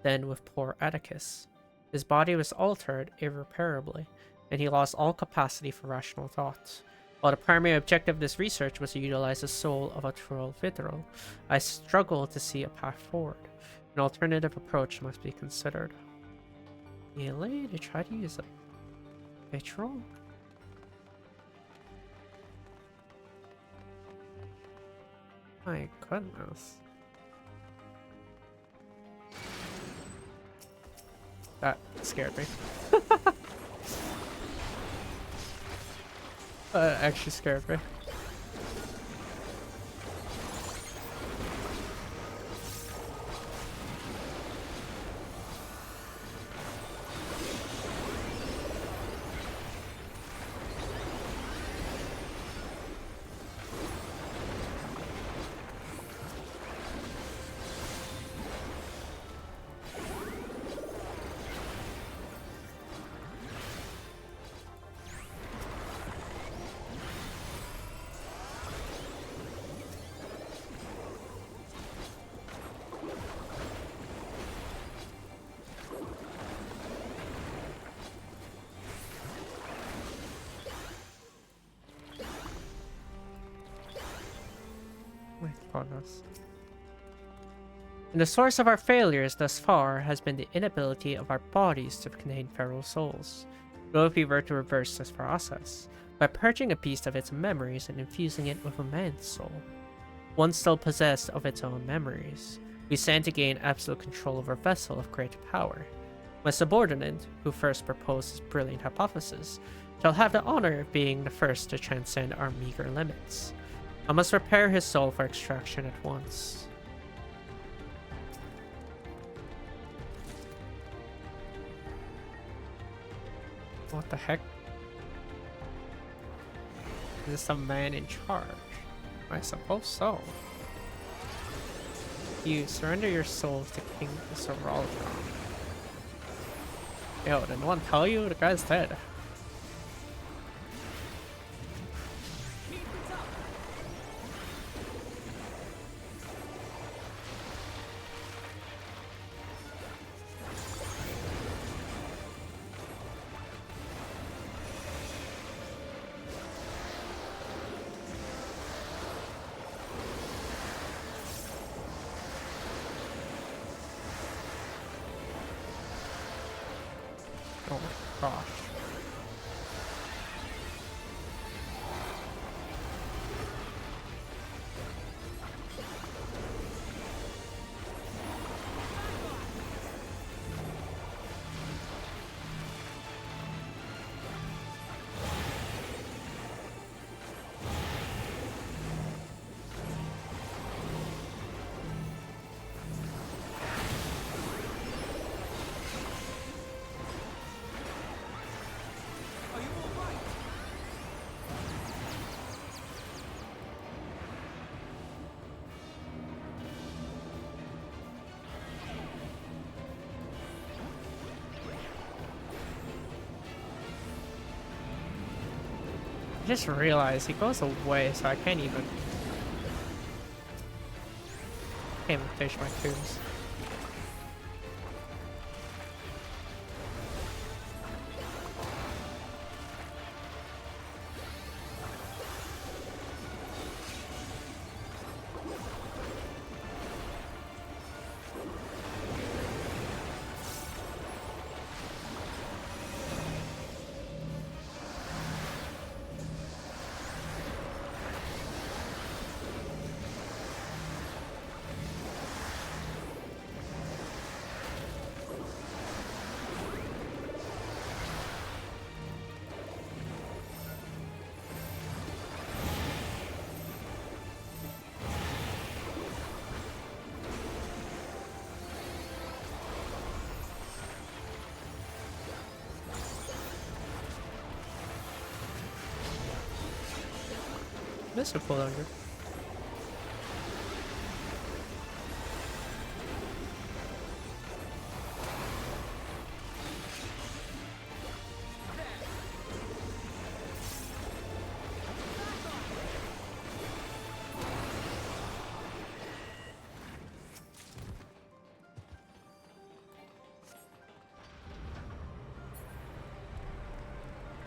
than with poor Atticus. His body was altered irreparably, and he lost all capacity for rational thought. While the primary objective of this research was to utilize the soul of a troll Vidril, I struggle to see a path forward. An alternative approach must be considered. Really? They try to use a Vidril? My goodness. That scared me. That actually scared me. And the source of our failures thus far has been the inability of our bodies to contain feral souls. What if we were to reverse this process by purging a beast of its memories and infusing it with a man's soul, one still possessed of its own memories? We stand to gain absolute control of our vessel of great power. My subordinate, who first proposed this brilliant hypothesis, shall have the honor of being the first to transcend our meager limits. I must prepare his soul for extraction at once. What the heck? Is this a man in charge? I suppose so. You surrender your soul to King Soraldron. Yo, did no one tell you? The guy's dead. Oh my gosh. I just realized he goes away, so I can't even finish my tombs. This will pull longer.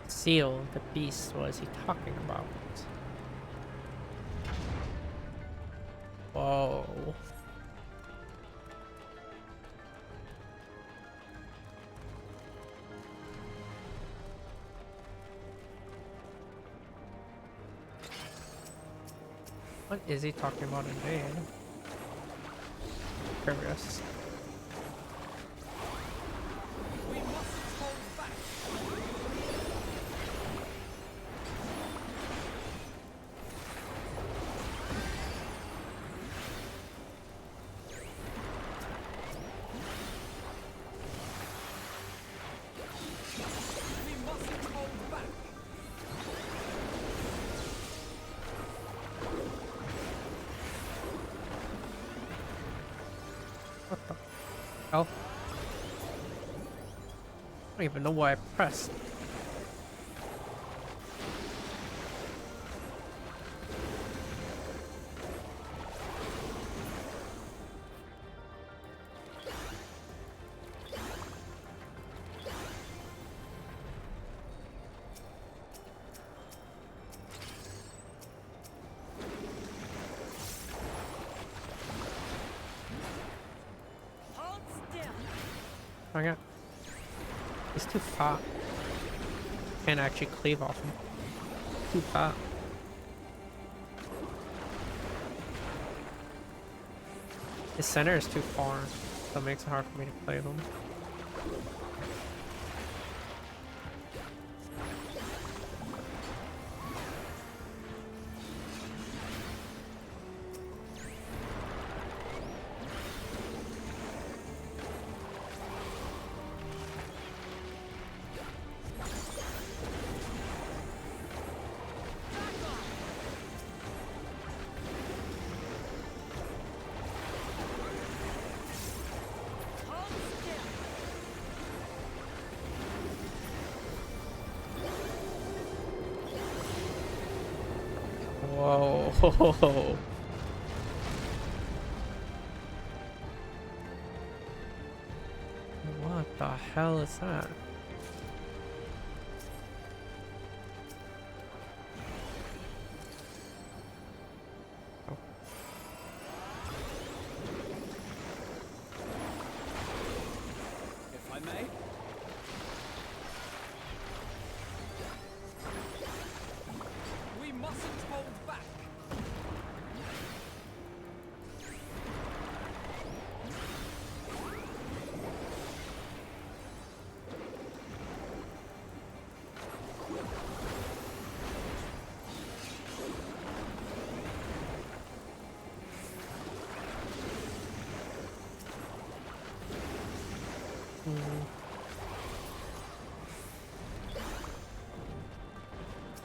Seal the beast, what is he talking about? Whoa. What is he talking about indeed? Curious. What the hell? I don't even know why I pressed. Oh my god. He's too fat. Can't actually cleave off him. Too fat. His center is too far, so it makes it hard for me to play them. Oh. What the hell is that? Oh. If I may? We mustn't hold back.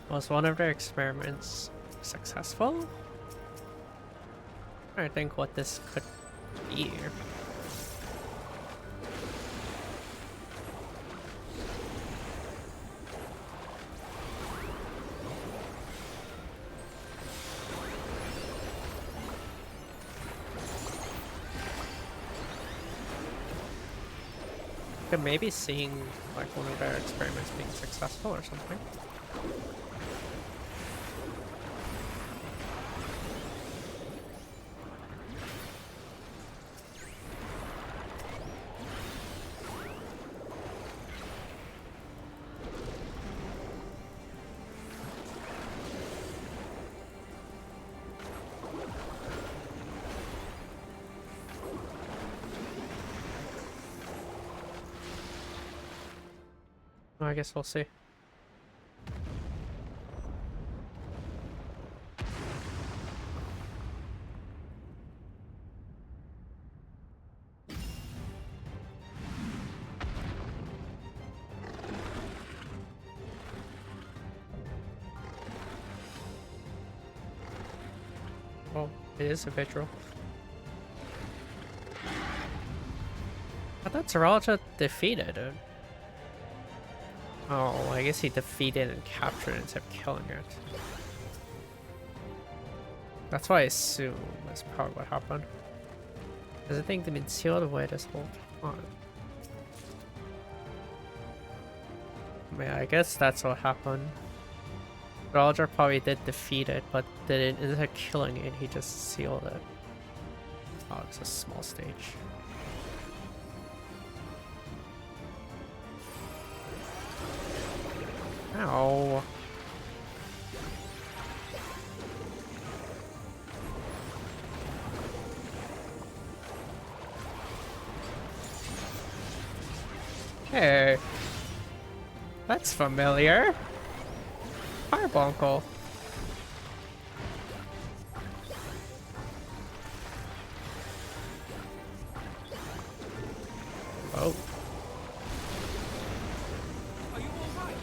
Was one of their experiments successful? I think what this could be. Could maybe seeing like one of their experiments being successful or something. I guess we'll see. Oh, it is a vigil. I thought Zeralja defeated it. Oh, I guess he defeated and captured it instead of killing it. That's what I assume is probably what happened. Because I think they've been sealed away this whole time. I mean, I guess that's what happened. Zeralja probably did defeat it, but didn't, instead of killing it, he just sealed it. Oh, it's a small stage. Ow. Hey. That's familiar. Firebonkel. Oh. Are you all right?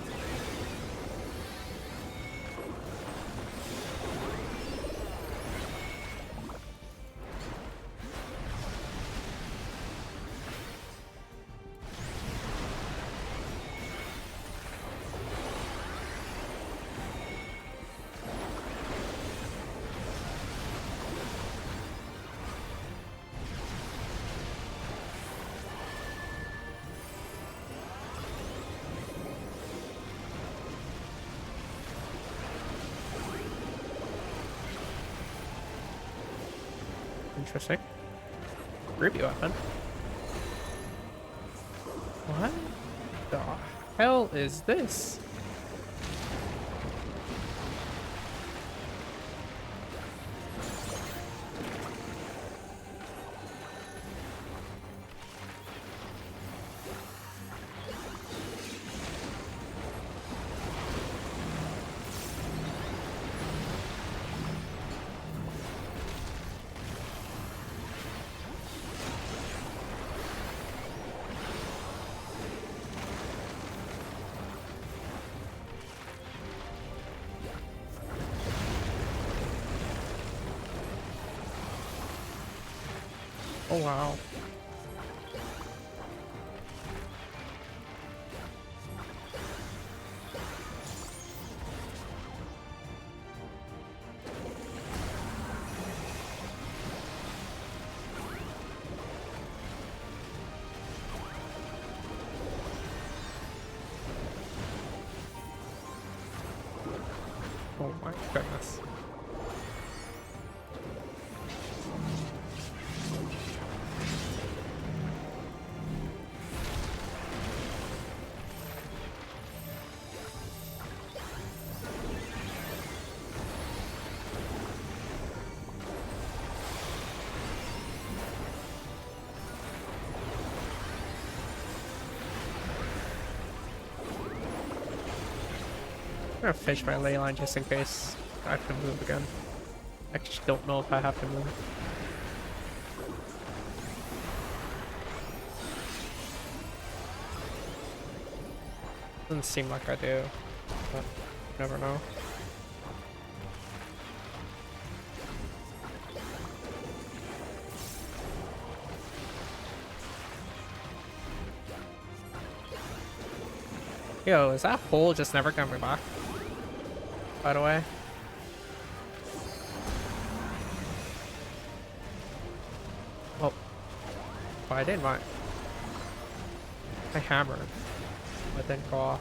Interesting. Ruby weapon. What the hell is this? Oh wow. My goodness. I'm gonna fish my ley line just in case I have to move again. I just don't know if I have to move. Doesn't seem like I do, but you never know. Yo, is that hole just never coming back? By the way. Oh. Well, I did my hammer. But then go off.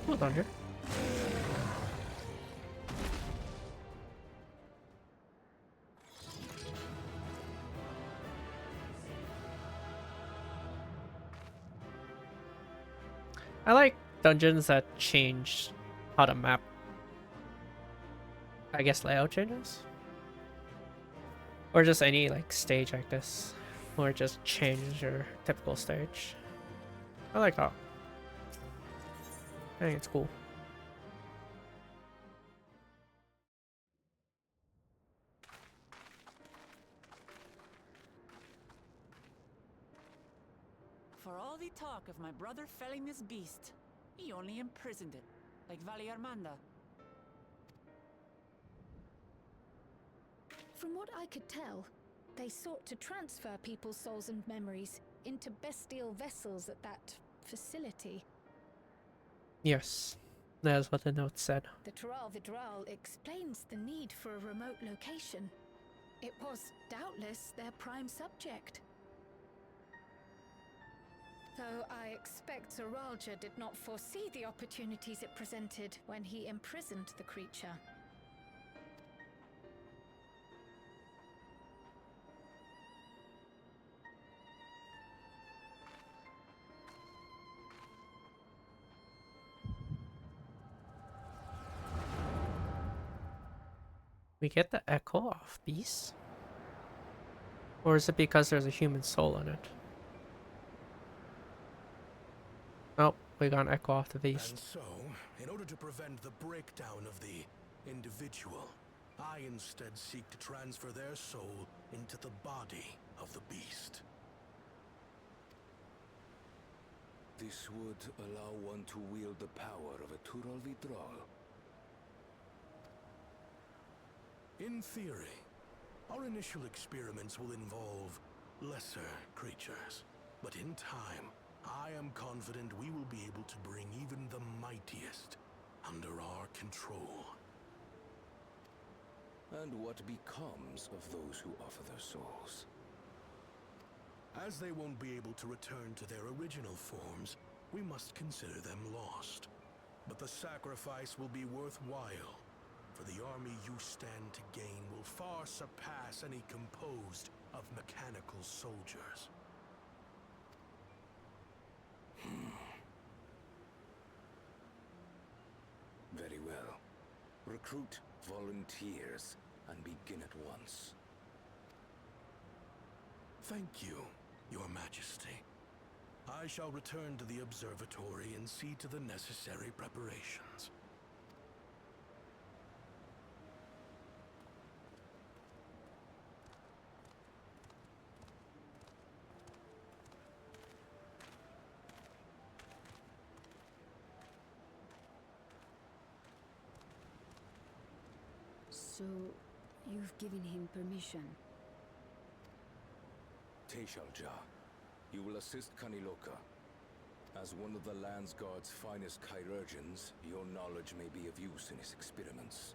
Hold on here. I like dungeons that change how the map, I guess, layout changes. Or just any like stage like this. Or just change your typical stage. I like that. I think it's cool. For all the talk of my brother felling this beast, he only imprisoned it, like Vali Armanda. From what I could tell, they sought to transfer people's souls and memories into bestial vessels at that facility. Yes, that's what the note said. The Tural Vidral explains the need for a remote location. It was doubtless their prime subject. Though I expect Zoralja did not foresee the opportunities it presented when he imprisoned the creature. We get the echo off beast? Or is it because there's a human soul in it? Oh, we got an echo off the beast. And so, in order to prevent the breakdown of the individual, I instead seek to transfer their soul into the body of the beast. This would allow one to wield the power of a Tural Vidral. In theory, our initial experiments will involve lesser creatures. But in time, I am confident we will be able to bring even the mightiest under our control. And what becomes of those who offer their souls? As they won't be able to return to their original forms, we must consider them lost. But the sacrifice will be worthwhile, for the army you stand to gain will far surpass any composed of mechanical soldiers. Very well. Recruit volunteers and begin at once. Thank you, Your Majesty. I shall return to the observatory and see to the necessary preparations. So, you've given him permission? Teishalja, you will assist Kaniloka. As one of the Land's Guard's finest chirurgeons, your knowledge may be of use in his experiments.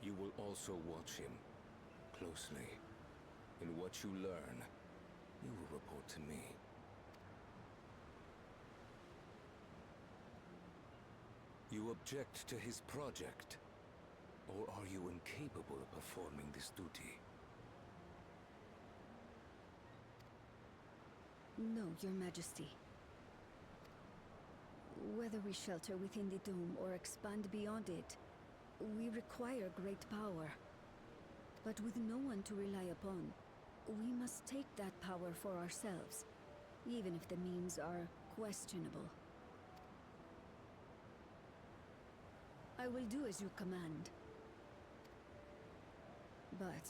You will also watch him closely. In what you learn, you will report to me. You object to his project? Or are you incapable of performing this duty? No, Your Majesty. Whether we shelter within the dome or expand beyond it, we require great power. But with no one to rely upon, we must take that power for ourselves, even if the means are questionable. I will do as you command. But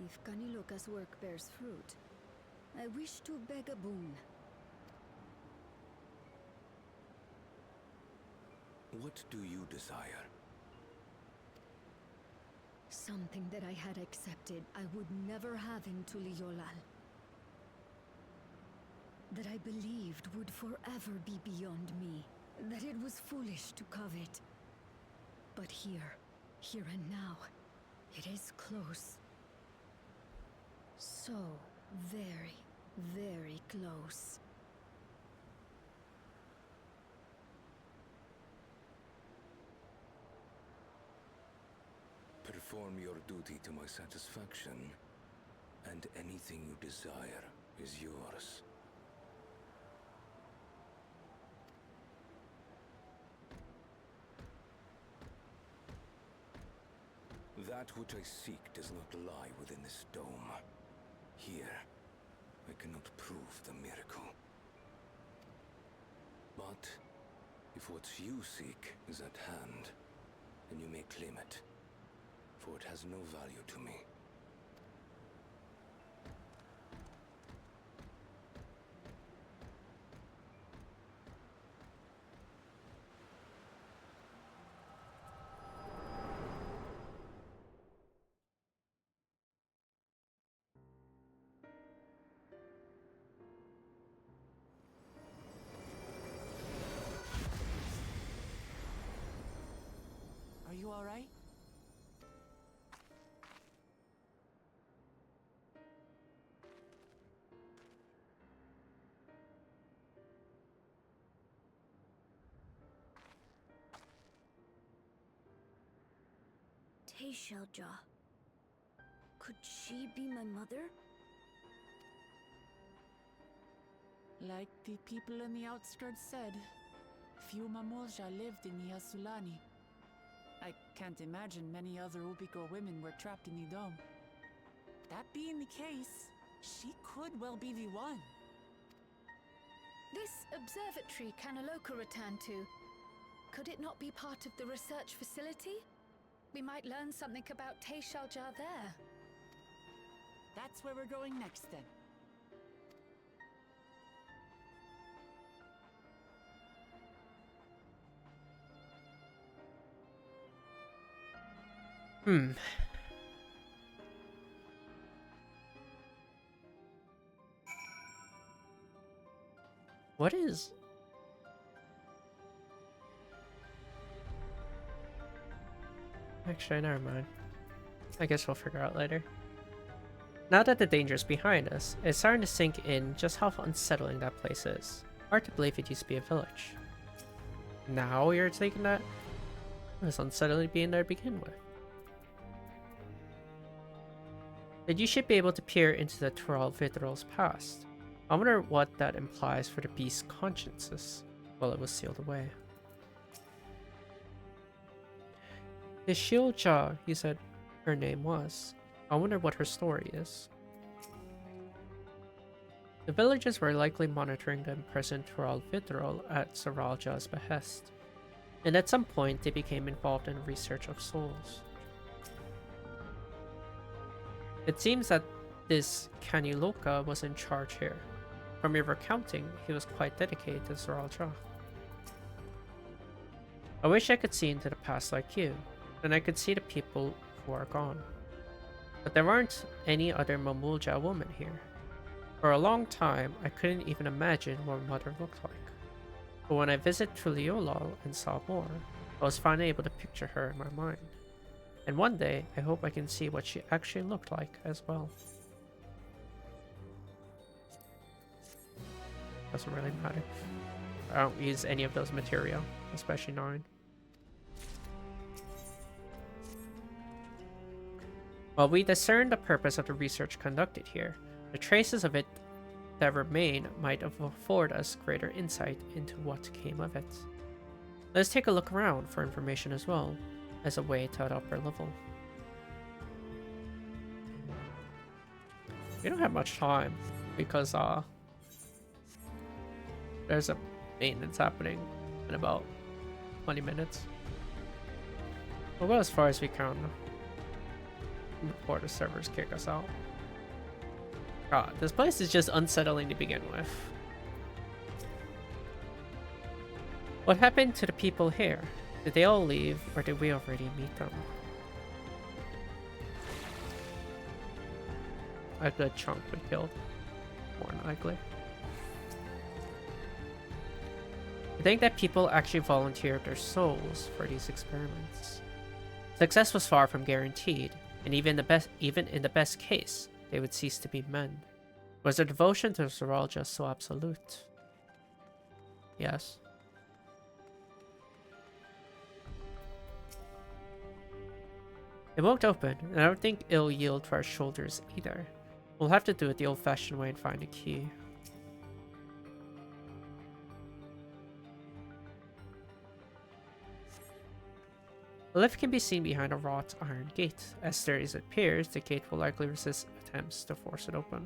if Kaniloka's work bears fruit, I wish to beg a boon. What do you desire? Something that I had accepted I would never have in Tuliolal. That I believed would forever be beyond me. That it was foolish to covet. But here and now, it is close. So very, very close. Perform your duty to my satisfaction, and anything you desire is yours. That which I seek does not lie within this dome. Here, I cannot prove the miracle. But if what you seek is at hand, then you may claim it, for it has no value to me. Are you all right? Teishalja. Could she be my mother? Like the people in the outskirts said, few Mamolja lived in Yasulani. I can't imagine many other Ubiko women were trapped in the dome. That being the case, she could well be the one. This observatory Kaniloka returned to, could it not be part of the research facility? We might learn something about Teishalja there. That's where we're going next then. What is... Actually, never mind. I guess we'll figure out later. Now that the danger's behind us, it's starting to sink in just how unsettling that place is. Hard to believe it used to be a village. Now you're taking that? It was unsettling being there to begin with. That you should be able to peer into the Tural Vidrol's past. I wonder what that implies for the beast's consciences while it was sealed away. The Shieldjaw, you said her name was. I wonder what her story is. The villagers were likely monitoring the imprisoned Tural Vidrol at Saralja's behest, and at some point they became involved in research of souls. It seems that this Kaniloka was in charge here. From your recounting, he was quite dedicated to Saralja. I wish I could see into the past like you, then I could see the people who are gone. But there aren't any other Mamulja women here. For a long time, I couldn't even imagine what Mother looked like. But when I visited Tuliolal and saw more, I was finally able to picture her in my mind. And one day, I hope I can see what she actually looked like as well. Doesn't really matter. I don't use any of those material, especially 9. While we discern the purpose of the research conducted here, the traces of it that remain might afford us greater insight into what came of it. Let's take a look around for information as well, as a way to an upper level. We don't have much time, because there's a maintenance happening in about 20 minutes. We'll go as far as we can before the servers kick us out. God, this place is just unsettling to begin with. What happened to the people here? Did they all leave, or did we already meet them? A good chunk we killed, more than likely. I think that people actually volunteered their souls for these experiments. Success was far from guaranteed, and even in the best case, they would cease to be men. Was their devotion to Zoral just so absolute? Yes. It won't open, and I don't think it'll yield to our shoulders either. We'll have to do it the old-fashioned way and find a key. The lift can be seen behind a wrought iron gate. As sturdy as it appears, the gate will likely resist attempts to force it open.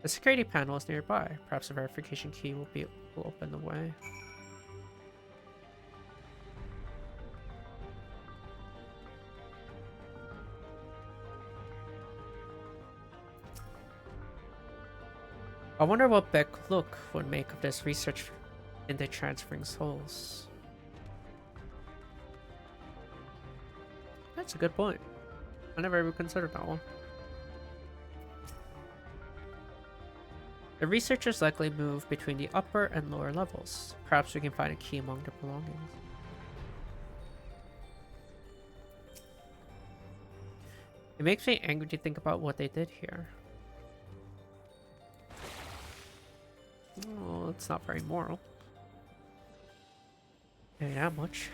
The security panel is nearby. Perhaps a verification key will open the way. I wonder what Beck Look would make of this research into transferring souls. That's a good point. I never ever considered that one. The researchers likely move between the upper and lower levels. Perhaps we can find a key among their belongings. It makes me angry to think about what they did here. Oh, it's not very moral. Maybe that much.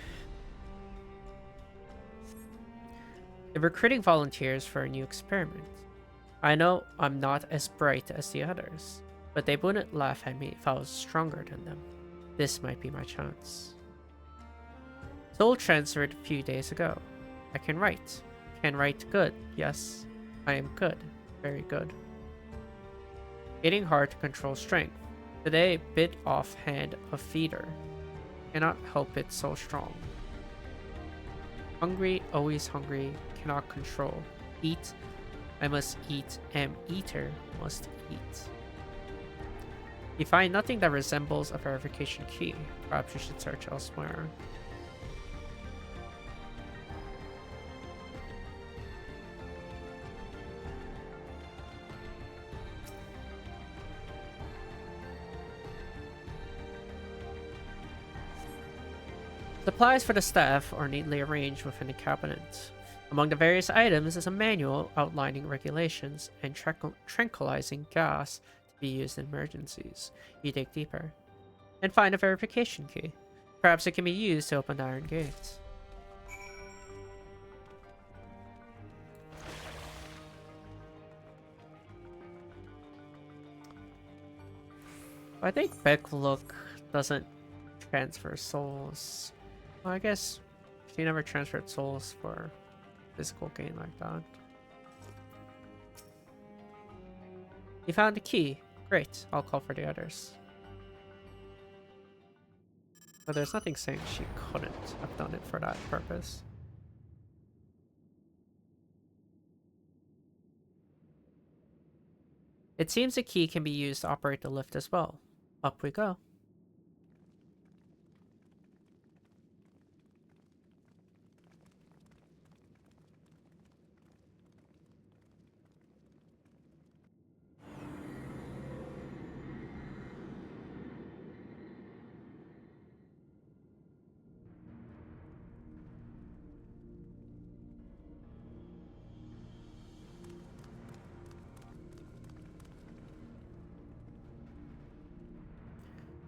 They're recruiting volunteers for a new experiment. I know I'm not as bright as the others, but they wouldn't laugh at me if I was stronger than them. This might be my chance. Soul transferred a few days ago. I can write. Can write good. Yes, I am good. Very good. Getting hard to control strength. Today, bit off hand of feeder. Cannot help it so strong. Hungry, always hungry. Cannot control. Eat. I must eat. Am eater. Must eat. You find nothing that resembles a verification key. Perhaps you should search elsewhere. Supplies for the staff are neatly arranged within the cabinet. Among the various items is a manual outlining regulations and tranquilizing gas to be used in emergencies. You dig deeper and find a verification key. Perhaps it can be used to open the iron gates. I think Beck Look doesn't transfer souls. Well, I guess she never transferred souls for physical gain like that. You found a key. Great. I'll call for the others. But there's nothing saying she couldn't have done it for that purpose. It seems the key can be used to operate the lift as well. Up we go.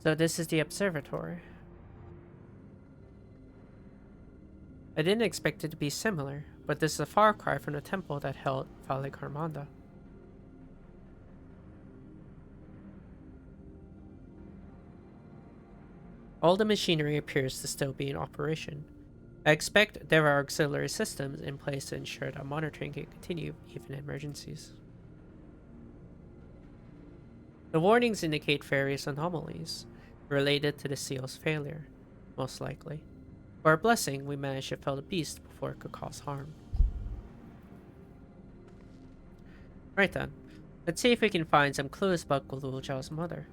So this is the observatory. I didn't expect it to be similar, but this is a far cry from the temple that held Valley Carmanda. All the machinery appears to still be in operation. I expect there are auxiliary systems in place to ensure that monitoring can continue even in emergencies. The warnings indicate various anomalies related to the seal's failure, most likely. For our blessing, we managed to fell the beast before it could cause harm. Right then, let's see if we can find some clues about Gululja's mother.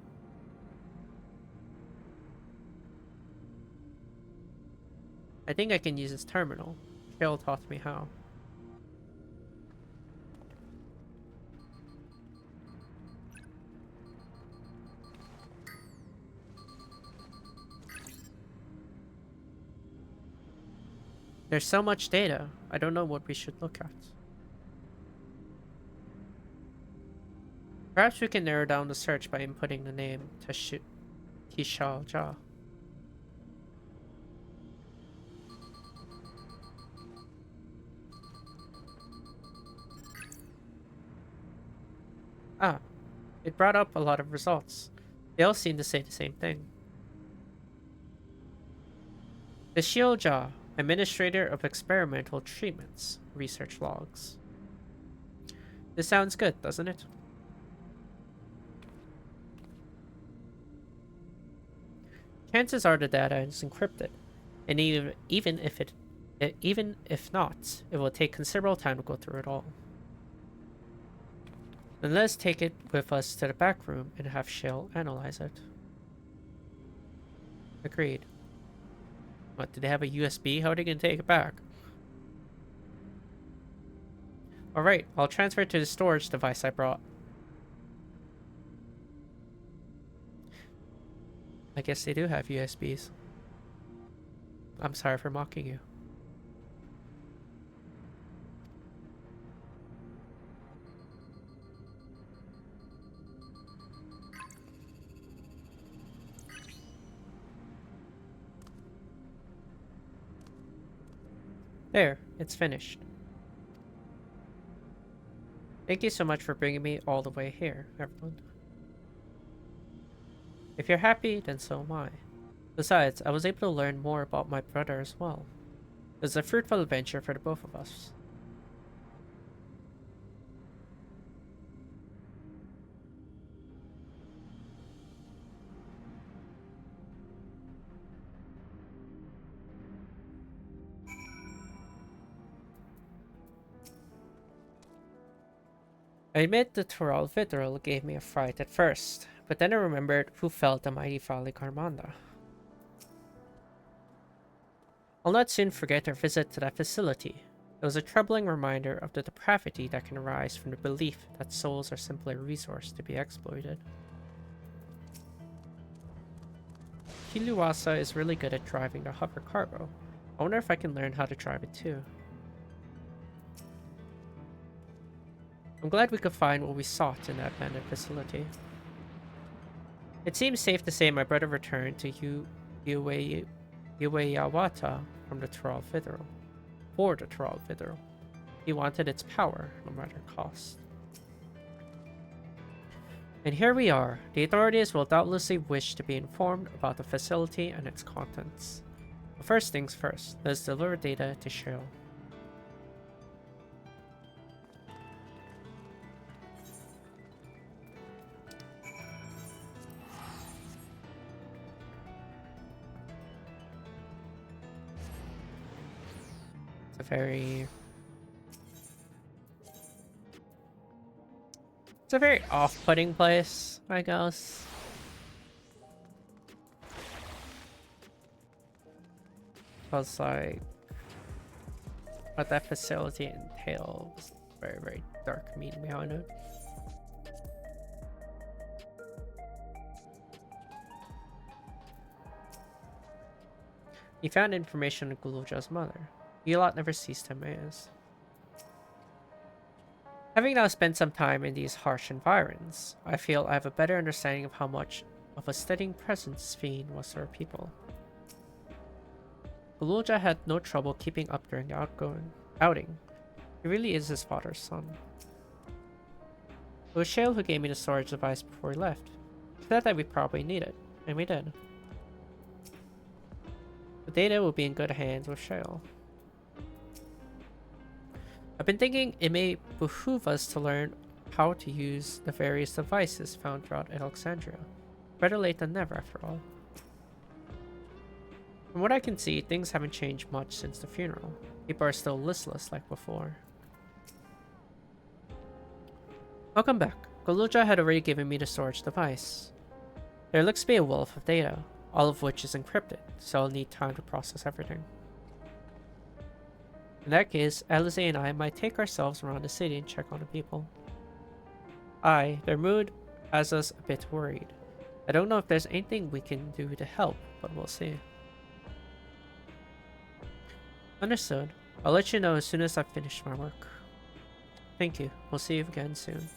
I think I can use this terminal. Cheryl taught me how. There's so much data, I don't know what we should look at. Perhaps we can narrow down the search by inputting the name Tishaoja. Ah, it brought up a lot of results. They all seem to say the same thing. Tishaoja, Administrator of Experimental Treatments, Research Logs. This sounds good, doesn't it? Chances are the data is encrypted, and even if not, it will take considerable time to go through it all. Then let's take it with us to the back room and have Shale analyze it. Agreed. What, did they have a USB? How are they gonna take it back? Alright, I'll transfer it to the storage device I brought. I guess they do have USBs. I'm sorry for mocking you. There, it's finished. Thank you so much for bringing me all the way here, everyone. If you're happy, then so am I. Besides, I was able to learn more about my brother as well. It was a fruitful adventure for the both of us. I admit the Tural Vidral gave me a fright at first, but then I remembered who felled the mighty Valley Carmanda. I'll not soon forget our visit to that facility. It was a troubling reminder of the depravity that can arise from the belief that souls are simply a resource to be exploited. Kiluwasa is really good at driving the hover cargo. I wonder if I can learn how to drive it too. I'm glad we could find what we sought in that abandoned facility. It seems safe to say my brother returned to Ueyawata from the Tural Vidral. For the Tural Vidral. He wanted its power, no matter cost. And here we are. The authorities will doubtlessly wish to be informed about the facility and its contents. But first things first, let's deliver data to Cheryl. It's a very off-putting place, I guess. Because like what that facility entails, very, very dark meaning behind it. He found information on Guluja's mother. Elot never ceased to amaze. Having now spent some time in these harsh environs, I feel I have a better understanding of how much of a steadying presence Fiend was to her people. Gululja had no trouble keeping up during the outing. He really is his father's son. It was Shale who gave me the storage device before he left. He said that we probably need it, and we did. The data will be in good hands with Shale. I've been thinking it may behoove us to learn how to use the various devices found throughout Alexandria. Better late than never, after all. From what I can see, things haven't changed much since the funeral. People are still listless like before. Welcome back. Gululja had already given me the storage device. There looks to be a wealth of data, all of which is encrypted, so I'll need time to process everything. In that case, Alice and I might take ourselves around the city and check on the people. Their mood has us a bit worried. I don't know if there's anything we can do to help, but we'll see. Understood. I'll let you know as soon as I've finished my work. Thank you. We'll see you again soon.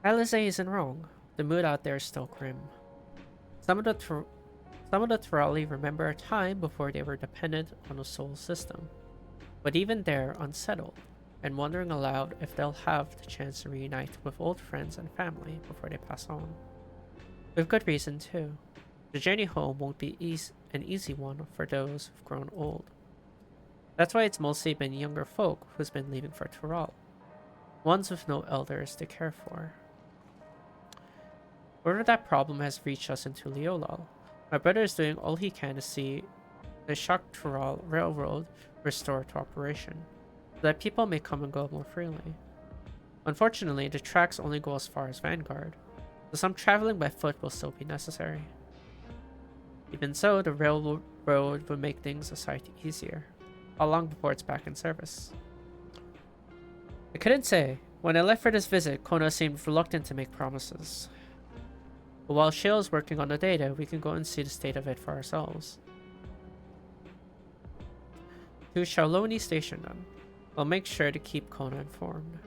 Alice isn't wrong. The mood out there is still grim. Some of the Turali remember a time before they were dependent on a soul system, but even they're unsettled and wondering aloud if they'll have the chance to reunite with old friends and family before they pass on. With good reason too. The journey home won't be an easy one for those who've grown old. That's why it's mostly been younger folk who's been leaving for Tural, ones with no elders to care for. Word of that problem has reached us into Leolal. My brother is doing all he can to see the Shaktural Railroad restored to operation, so that people may come and go more freely. Unfortunately, the tracks only go as far as Vanguard, so some traveling by foot will still be necessary. Even so, the railroad would make things a sight easier. How long before it's back in service? I couldn't say. When I left for this visit, Kona seemed reluctant to make promises. But while Shale's working on the data, we can go and see the state of it for ourselves. To Shaoloni Station then. I'll make sure to keep Kona informed.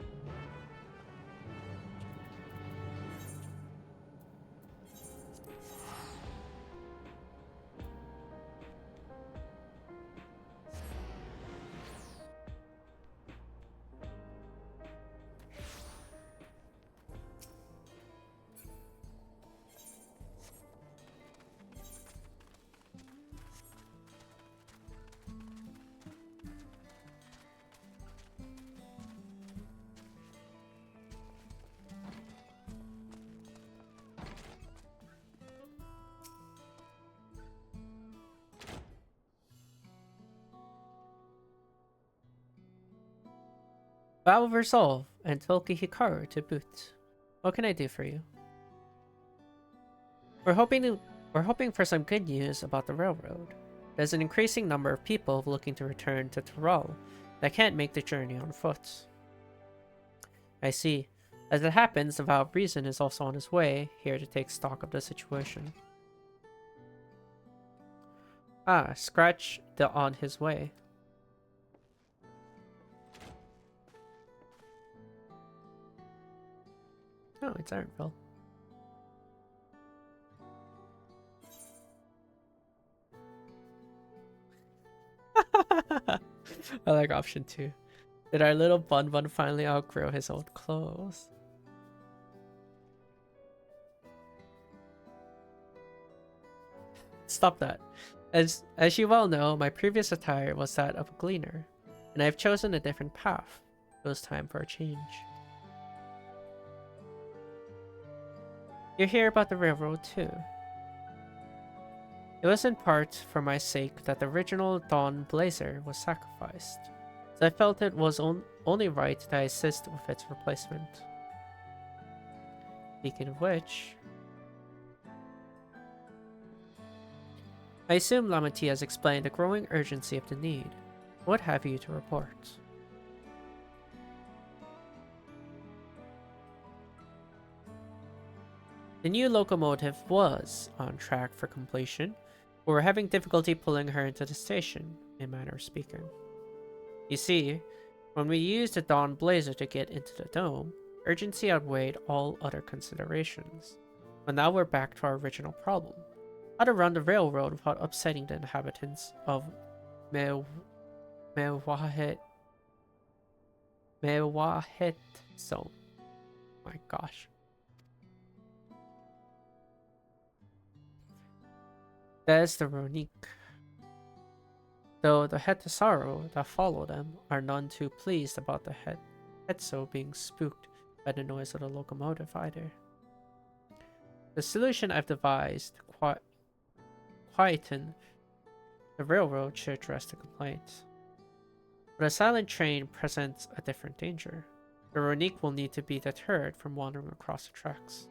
Vow of Resolve and Tulky Hikaru to boot. What can I do for you? We're hoping for some good news about the railroad. There's an increasing number of people looking to return to Tural that can't make the journey on foot. I see. As it happens, the Vow of Reason is also on his way, here to take stock of the situation. Scratch the on his way. Oh, it's Ironville. I like option 2. Did our little Bun Bun finally outgrow his old clothes? Stop that. As you well know, my previous attire was that of a gleaner, and I've chosen a different path. It was time for a change. You hear about the railroad too. It was in part for my sake that the original Dawn Blazer was sacrificed, so I felt it was only right that I assist with its replacement. Speaking of which, I assume Lamati has explained the growing urgency of the need. What have you to report? The new locomotive was on track for completion, but we're having difficulty pulling her into the station. a manner of speaking. You see, when we used the Dawn Blazer to get into the dome, urgency outweighed all other considerations. But now we're back to our original problem. How to run the railroad without upsetting the inhabitants of Mewahit Zone. My gosh. There's the Ronique. Though the Hetasaru that follow them are none too pleased about the Hetso being spooked by the noise of the locomotive either. The solution I've devised to quieten the railroad should address the complaints. But a silent train presents a different danger. The Ronique will need to be deterred from wandering across the tracks.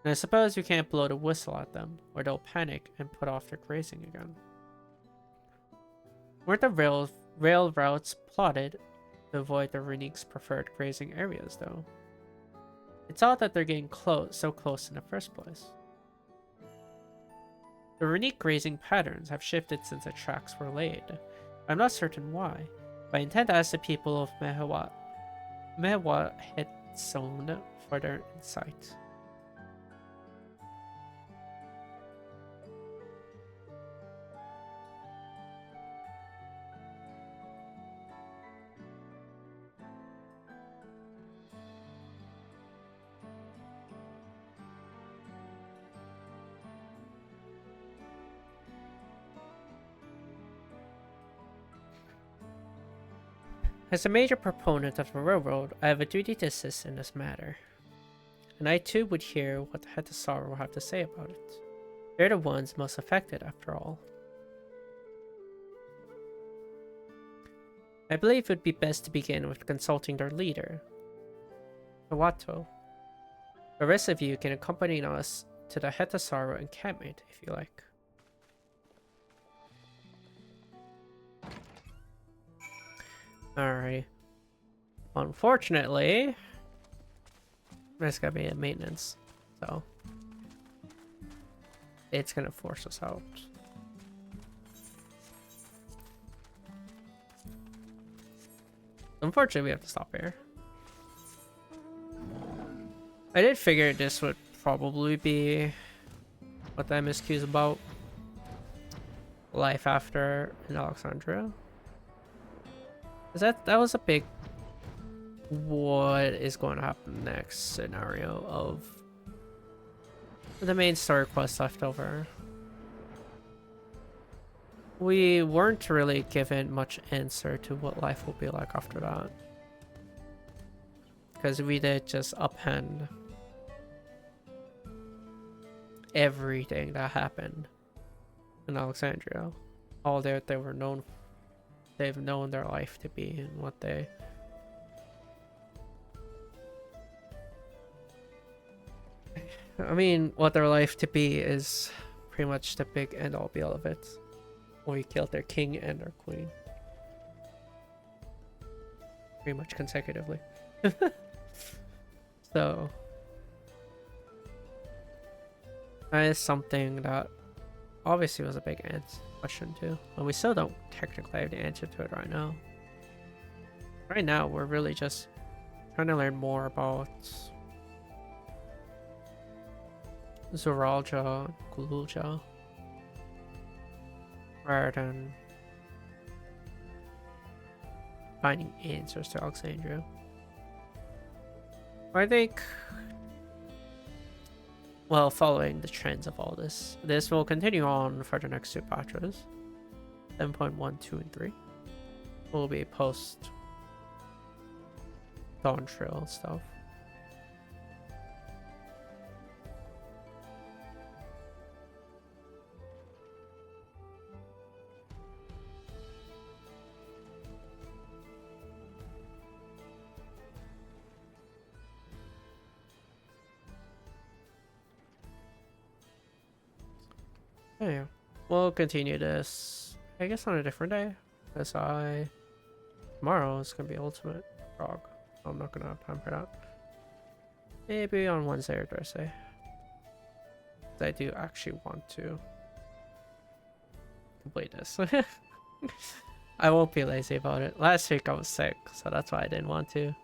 And I suppose you can't blow the whistle at them, or they'll panic and put off their grazing again. Weren't the rail routes plotted to avoid the Ronique's preferred grazing areas, though? It's odd that they're getting so close in the first place. The Ronique grazing patterns have shifted since the tracks were laid. I'm not certain why, but I intend to ask the people of Mewahit Zone for their insight. As a major proponent of the railroad, I have a duty to assist in this matter. And I too would hear what the Hetasaru will have to say about it. They're the ones most affected, after all. I believe it would be best to begin with consulting their leader, Kawato. The rest of you can accompany us to the Hetasaru encampment if you like. Alright. Unfortunately, there's gotta be a maintenance, so it's gonna force us out. Unfortunately, we have to stop here. I did figure this would probably be what the MSQ is about. Life after in Alexandria. That was a big what is going to happen next scenario of the main story quest left over. We weren't really given much answer to what life will be like after that, because we did just upend everything that happened in Alexandria, all that they were known for. They've known their life to be and what they... I mean, what their life to be is pretty much the big end-all be-all of it. We killed their king and their queen. Pretty much consecutively. So... that is something that obviously was a big question too, but we still don't technically have the answer to it right now. Right now, we're really just trying to learn more about Zoralja, Gululja, rather than finding answers to Alexandria. I think, well, following the trends of all this, this will continue on for the next two patches. 7.1, 2, and 3 will be post Dawn Trail stuff. Yeah, we'll continue this, I guess, on a different day, because tomorrow is going to be Ultimate Frog. I'm not going to have time for that. Maybe on Wednesday or Thursday. I do actually want to complete this. I won't be lazy about it. Last week I was sick, so that's why I didn't want to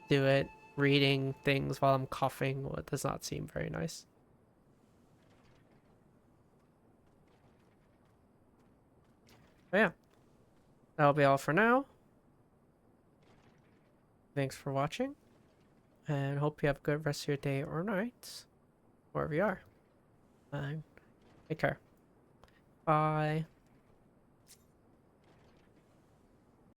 do it. Reading things while I'm coughing does not seem very nice. But yeah, that'll be all for now. Thanks for watching, and hope you have a good rest of your day or night, wherever you are. And take care. Bye.